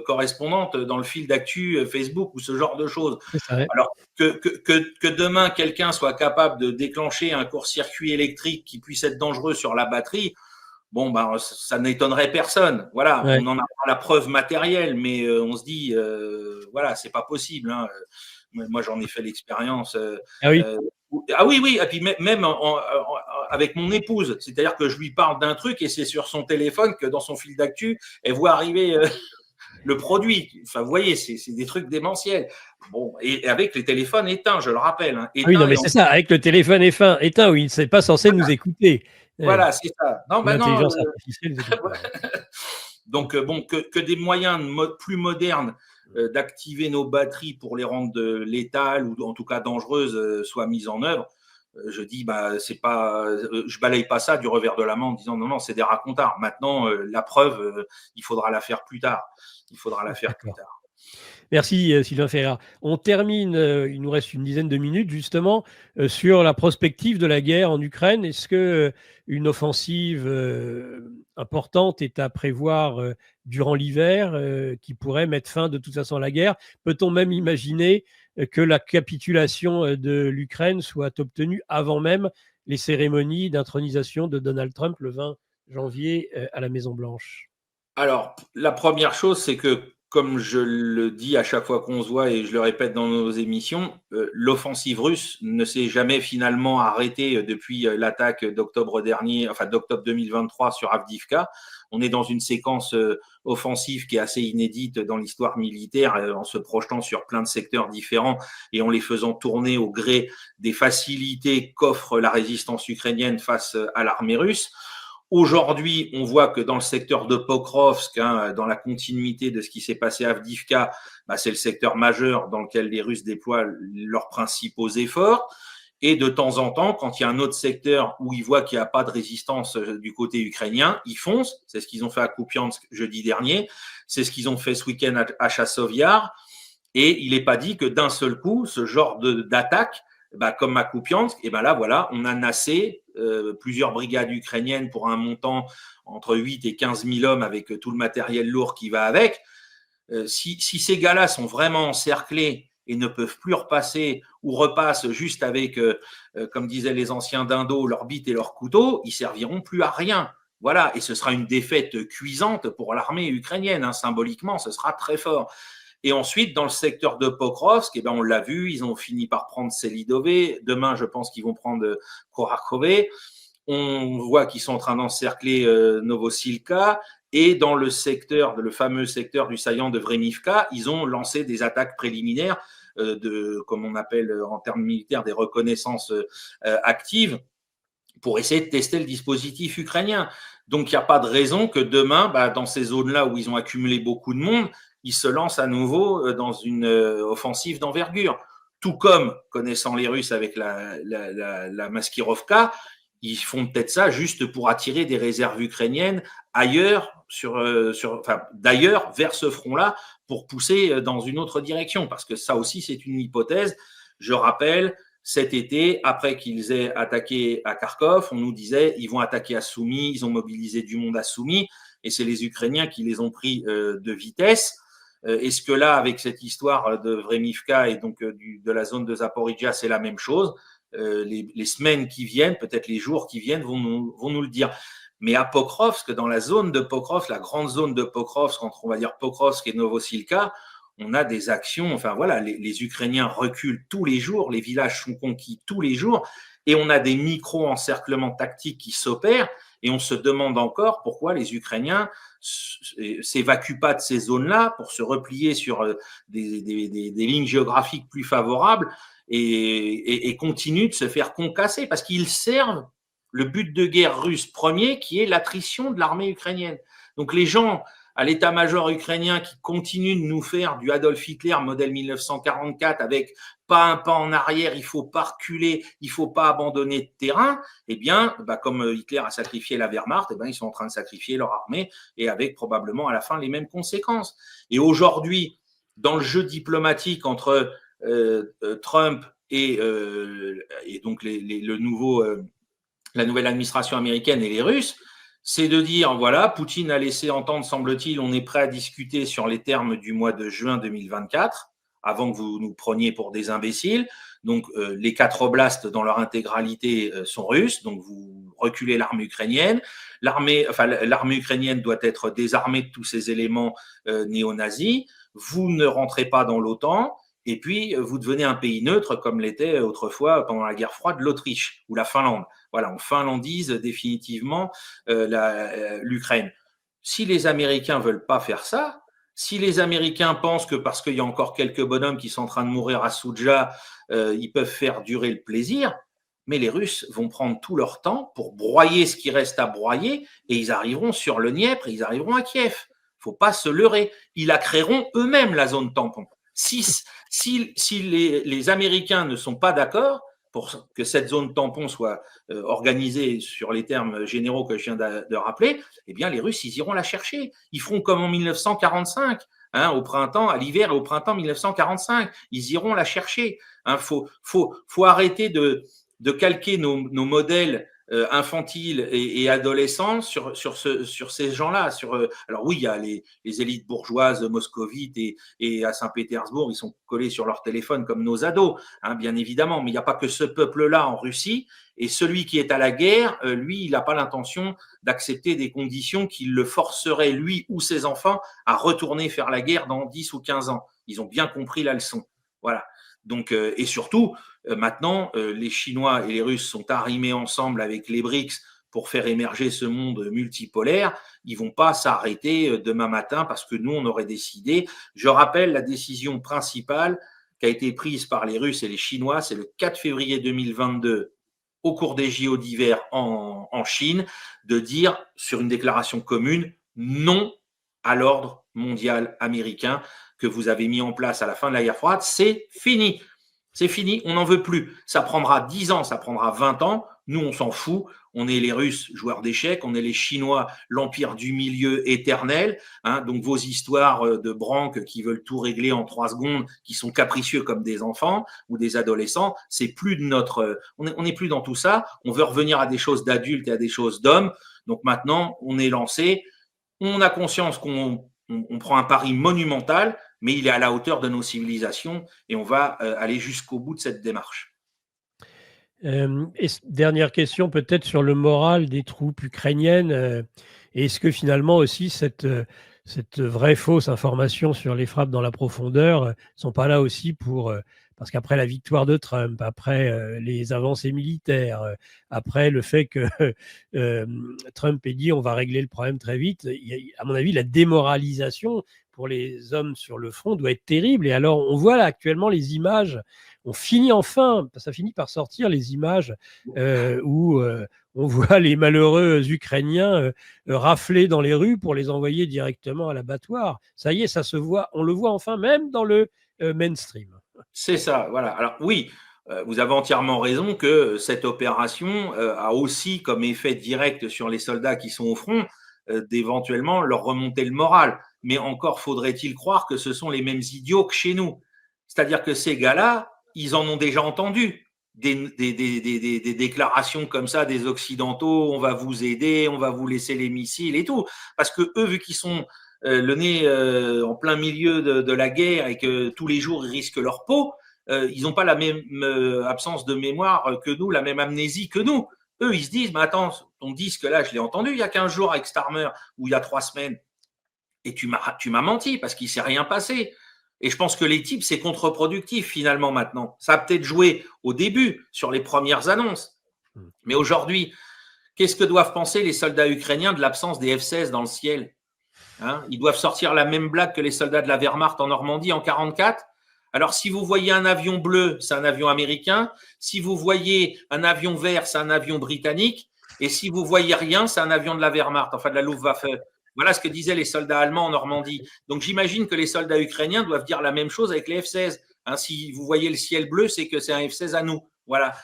S2: correspondante dans le fil d'actu Facebook ou ce genre de choses. Alors que demain, quelqu'un soit capable de déclencher un court-circuit électrique qui puisse être dangereux sur la batterie, bon, ben, ça n'étonnerait personne. Voilà, on en a pas la preuve matérielle, mais on se dit, voilà, c'est pas possible. Hein. Moi, j'en ai fait l'expérience.
S1: Ah oui.
S2: Ah oui, oui, et puis même avec mon épouse, c'est-à-dire que je lui parle d'un truc et c'est sur son téléphone que dans son fil d'actu, elle voit arriver le produit. Enfin, vous voyez, c'est des trucs démentiels. Bon, et avec les téléphones éteints, je le rappelle. Hein,
S1: oui, non, mais c'est ça, avec le téléphone éteint, oui, c'est pas censé nous écouter.
S2: Voilà, c'est ça. Non,
S1: l'intelligence artificielle nous écoute pas.
S2: Donc, bon, que des moyens plus modernes d'activer nos batteries pour les rendre létales ou en tout cas dangereuses soient mises en œuvre. Je dis, bah, c'est pas, je balaye pas ça du revers de la main en disant non, c'est des racontards. Maintenant, la preuve, il faudra la faire plus tard.
S1: Merci Sylvain Ferreira. On termine, il nous reste une dizaine de minutes justement, sur la prospective de la guerre en Ukraine. Est-ce que une offensive importante est à prévoir durant l'hiver qui pourrait mettre fin de toute façon à la guerre? Peut-on même imaginer que la capitulation de l'Ukraine soit obtenue avant même les cérémonies d'intronisation de Donald Trump le 20 janvier à la Maison-Blanche?
S2: Alors, la première chose, c'est que comme je le dis à chaque fois qu'on se voit et je le répète dans nos émissions, l'offensive russe ne s'est jamais finalement arrêtée depuis l'attaque d'octobre dernier, enfin d'octobre 2023 sur Avdiivka. On est dans une séquence offensive qui est assez inédite dans l'histoire militaire, en se projetant sur plein de secteurs différents et en les faisant tourner au gré des facilités qu'offre la résistance ukrainienne face à l'armée russe. Aujourd'hui, on voit que dans le secteur de Pokrovsk, dans la continuité de ce qui s'est passé à Avdiivka, c'est le secteur majeur dans lequel les Russes déploient leurs principaux efforts. Et de temps en temps, quand il y a un autre secteur où ils voient qu'il n'y a pas de résistance du côté ukrainien, ils foncent. C'est ce qu'ils ont fait à Kupiansk jeudi dernier. C'est ce qu'ils ont fait ce week-end à Chassov Yar. Et il n'est pas dit que d'un seul coup, ce genre d'attaque, comme à Kupiansk, et là, voilà, on a nassé plusieurs brigades ukrainiennes pour un montant entre 8 et 15 000 hommes avec tout le matériel lourd qui va avec. Si ces gars-là sont vraiment encerclés et ne peuvent plus repasser ou repassent juste avec, comme disaient les anciens dindos, leurs bites et leurs couteaux, ils serviront plus à rien. Voilà, et ce sera une défaite cuisante pour l'armée ukrainienne. Hein. Symboliquement, ce sera très fort. Et ensuite, dans le secteur de Pokrovsk, on l'a vu, ils ont fini par prendre Selidové. Demain, je pense qu'ils vont prendre Khorakhové. On voit qu'ils sont en train d'encercler Novosilka. Et dans le fameux secteur du saillant de Vremivka, ils ont lancé des attaques préliminaires comme on appelle en termes militaires, des reconnaissances actives pour essayer de tester le dispositif ukrainien. Donc, il n'y a pas de raison que demain, dans ces zones-là où ils ont accumulé beaucoup de monde, ils se lancent à nouveau dans une offensive d'envergure. Tout comme, connaissant les Russes avec la Maskirovka, ils font peut-être ça juste pour attirer des réserves ukrainiennes ailleurs, d'ailleurs vers ce front-là, pour pousser dans une autre direction. Parce que ça aussi, c'est une hypothèse. Je rappelle, cet été, après qu'ils aient attaqué à Kharkov, on nous disait ils vont attaquer à Soumy, ils ont mobilisé du monde à Soumy, et c'est les Ukrainiens qui les ont pris de vitesse. Est-ce que là, avec cette histoire de Vremivka et donc de la zone de Zaporizhzhia, c'est la même chose? Les semaines qui viennent, peut-être les jours qui viennent, vont nous le dire. Mais à Pokrovsk, dans la zone de Pokrovsk, la grande zone de Pokrovsk, entre on va dire Pokrovsk et Novosilka, on a des actions, enfin voilà, les Ukrainiens reculent tous les jours, les villages sont conquis tous les jours, et on a des micro-encerclements tactiques qui s'opèrent, et on se demande encore pourquoi les Ukrainiens s'évacuent pas de ces zones-là pour se replier sur des lignes géographiques plus favorables et continuent de se faire concasser parce qu'ils servent le but de guerre russe premier qui est l'attrition de l'armée ukrainienne. Donc les gens à l'état-major ukrainien qui continuent de nous faire du Adolf Hitler modèle 1944 avec pas un pas en arrière, il faut pas reculer, il faut pas abandonner de terrain, eh bien, comme Hitler a sacrifié la Wehrmacht, eh bien, ils sont en train de sacrifier leur armée et avec probablement à la fin les mêmes conséquences. Et aujourd'hui, dans le jeu diplomatique entre Trump et donc la nouvelle administration américaine et les Russes, c'est de dire, voilà, Poutine a laissé entendre, semble-t-il, on est prêt à discuter sur les termes du mois de juin 2024, avant que vous nous preniez pour des imbéciles. Donc, les 4 oblasts dans leur intégralité sont russes, donc vous reculez l'armée ukrainienne. L'armée ukrainienne doit être désarmée de tous ces éléments néo-nazis. Vous ne rentrez pas dans l'OTAN. Et puis, vous devenez un pays neutre comme l'était autrefois pendant la guerre froide l'Autriche ou la Finlande. Voilà, on finlandise définitivement l'Ukraine. Si les Américains ne veulent pas faire ça, si les Américains pensent que parce qu'il y a encore quelques bonhommes qui sont en train de mourir à Soudja, ils peuvent faire durer le plaisir, mais les Russes vont prendre tout leur temps pour broyer ce qui reste à broyer et ils arriveront sur le Dniepr, ils arriveront à Kiev. Il ne faut pas se leurrer. Ils la créeront eux-mêmes, la zone tampon. Si les Américains ne sont pas d'accord pour que cette zone tampon soit organisée sur les termes généraux que je viens de rappeler, eh bien les Russes, ils iront la chercher. Ils feront comme en 1945, au printemps, à l'hiver et au printemps 1945. Ils iront la chercher. Faut arrêter de calquer nos modèles infantiles et adolescents sur ces gens-là. Alors oui, il y a les élites bourgeoises moscovites et à Saint-Pétersbourg, ils sont collés sur leur téléphone comme nos ados, bien évidemment, mais il n'y a pas que ce peuple-là en Russie, et celui qui est à la guerre, lui, il n'a pas l'intention d'accepter des conditions qui le forceraient, lui ou ses enfants, à retourner faire la guerre dans 10 ou 15 ans. Ils ont bien compris la leçon. Voilà. Donc, et surtout, maintenant, les Chinois et les Russes sont arrimés ensemble avec les BRICS pour faire émerger ce monde multipolaire. Ils ne vont pas s'arrêter demain matin parce que nous, on aurait décidé. Je rappelle la décision principale qui a été prise par les Russes et les Chinois, c'est le 4 février 2022, au cours des JO d'hiver en Chine, de dire sur une déclaration commune non à l'ordre mondial américain que vous avez mis en place à la fin de la guerre froide. C'est fini. C'est fini, on n'en veut plus. Ça prendra 10 ans, ça prendra 20 ans. Nous, on s'en fout. On est les Russes, joueurs d'échecs. On est les Chinois, l'empire du milieu éternel. Donc, vos histoires de branques qui veulent tout régler en 3 secondes, qui sont capricieux comme des enfants ou des adolescents, c'est plus de notre… On n'est plus dans tout ça. On veut revenir à des choses d'adultes et à des choses d'hommes. Donc, maintenant, on est lancé. On a conscience qu'on prend un pari monumental, mais il est à la hauteur de nos civilisations et on va aller jusqu'au bout de cette démarche.
S1: Et dernière question peut-être sur le moral des troupes ukrainiennes. Est-ce que finalement aussi cette vraie fausse information sur les frappes dans la profondeur ne sont pas là aussi pour… parce qu'après la victoire de Trump, après les avancées militaires, après le fait que Trump ait dit on va régler le problème très vite, à mon avis, la démoralisation pour les hommes sur le front doit être terrible. Et alors, on voit là actuellement les images, ça finit par sortir les images où on voit les malheureux Ukrainiens rafler dans les rues pour les envoyer directement à l'abattoir. Ça y est, ça se voit, on le voit enfin même dans le mainstream.
S2: C'est ça, voilà. Alors oui, vous avez entièrement raison que cette opération a aussi comme effet direct sur les soldats qui sont au front d'éventuellement leur remonter le moral. Mais encore faudrait-il croire que ce sont les mêmes idiots que chez nous. C'est-à-dire que ces gars-là, ils en ont déjà entendu des déclarations comme ça des Occidentaux, on va vous aider, on va vous laisser les missiles et tout. Parce que eux, vu qu'ils sont le nez en plein milieu de la guerre et que tous les jours ils risquent leur peau, ils n'ont pas la même absence de mémoire que nous, la même amnésie que nous. Eux, ils se disent, mais attends, ton disque là, je l'ai entendu il y a 15 jours avec Starmer ou il y a 3 semaines. Et tu m'as menti parce qu'il ne s'est rien passé. Et je pense que les types, c'est contre-productif finalement maintenant. Ça a peut-être joué au début sur les premières annonces. Mais aujourd'hui, qu'est-ce que doivent penser les soldats ukrainiens de l'absence des F-16 dans le ciel? Ils doivent sortir la même blague que les soldats de la Wehrmacht en Normandie en 1944. Alors, si vous voyez un avion bleu, c'est un avion américain. Si vous voyez un avion vert, c'est un avion britannique. Et si vous voyez rien, c'est un avion de la Wehrmacht, enfin de la Luftwaffe. Voilà ce que disaient les soldats allemands en Normandie. Donc, j'imagine que les soldats ukrainiens doivent dire la même chose avec les F-16. Si vous voyez le ciel bleu, c'est que c'est un F-16 à nous. Voilà.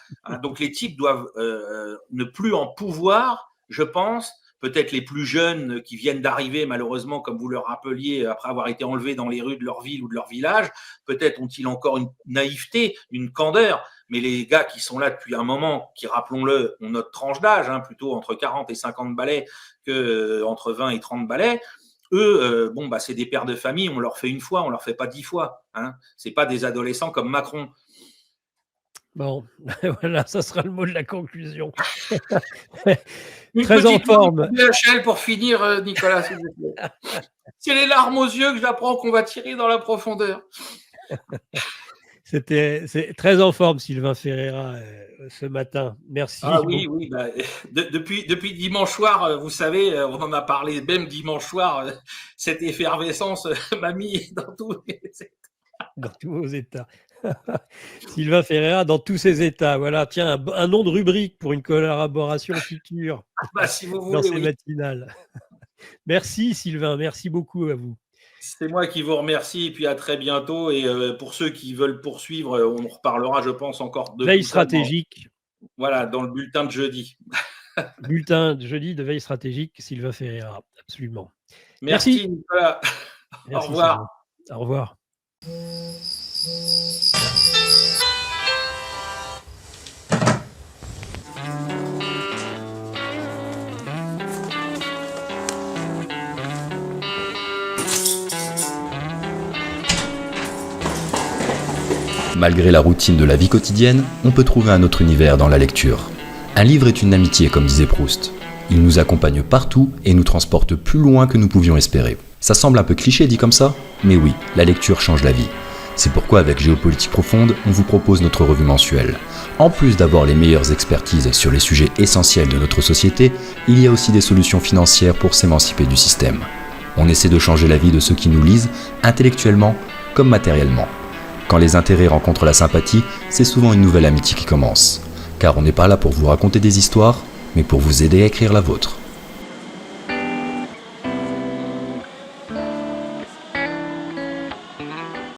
S2: Donc, les types doivent ne plus en pouvoir, je pense. Peut-être les plus jeunes qui viennent d'arriver, malheureusement, comme vous le rappeliez, après avoir été enlevés dans les rues de leur ville ou de leur village, peut-être ont-ils encore une naïveté, une candeur. Mais les gars qui sont là depuis un moment, qui, rappelons-le, ont notre tranche d'âge, plutôt entre 40 et 50 balais qu'entre 20 et 30 balais, eux, c'est des pères de famille, on leur fait une fois, on leur fait pas 10 fois. C'est pas des adolescents comme Macron.
S1: Bon, voilà, ça sera le mot de la conclusion.
S2: Une
S1: Très en
S2: petite
S1: forme.
S2: DHL pour finir, Nicolas, s'il vous plaît. C'est les larmes aux yeux que j'apprends qu'on va tirer dans la profondeur.
S1: C'est très en forme, Sylvain Ferreira, ce matin. Merci.
S2: Ah oui, depuis dimanche soir, vous savez, on en a parlé même dimanche soir, cette effervescence m'a mis dans tous
S1: vos états. Sylvain Ferreira dans tous ses états. Voilà, tiens, un nom de rubrique pour une collaboration future
S2: si vous voulez,
S1: dans ces matinales. Merci Sylvain, merci beaucoup à vous.
S2: C'est moi qui vous remercie et puis à très bientôt. Et pour ceux qui veulent poursuivre, on reparlera, je pense, encore de
S1: veille stratégique.
S2: Voilà, dans le bulletin de jeudi.
S1: Bulletin de jeudi de veille stratégique, Sylvain Ferreira, absolument.
S2: Merci Nicolas.
S1: Merci,
S2: au revoir.
S1: Sylvain. Au revoir.
S3: Malgré la routine de la vie quotidienne, on peut trouver un autre univers dans la lecture. Un livre est une amitié, comme disait Proust. Il nous accompagne partout et nous transporte plus loin que nous pouvions espérer. Ça semble un peu cliché dit comme ça, mais oui, la lecture change la vie. C'est pourquoi avec Géopolitique Profonde, on vous propose notre revue mensuelle. En plus d'avoir les meilleures expertises sur les sujets essentiels de notre société, il y a aussi des solutions financières pour s'émanciper du système. On essaie de changer la vie de ceux qui nous lisent, intellectuellement comme matériellement. Quand les intérêts rencontrent la sympathie, c'est souvent une nouvelle amitié qui commence. Car on n'est pas là pour vous raconter des histoires, mais pour vous aider à écrire la vôtre.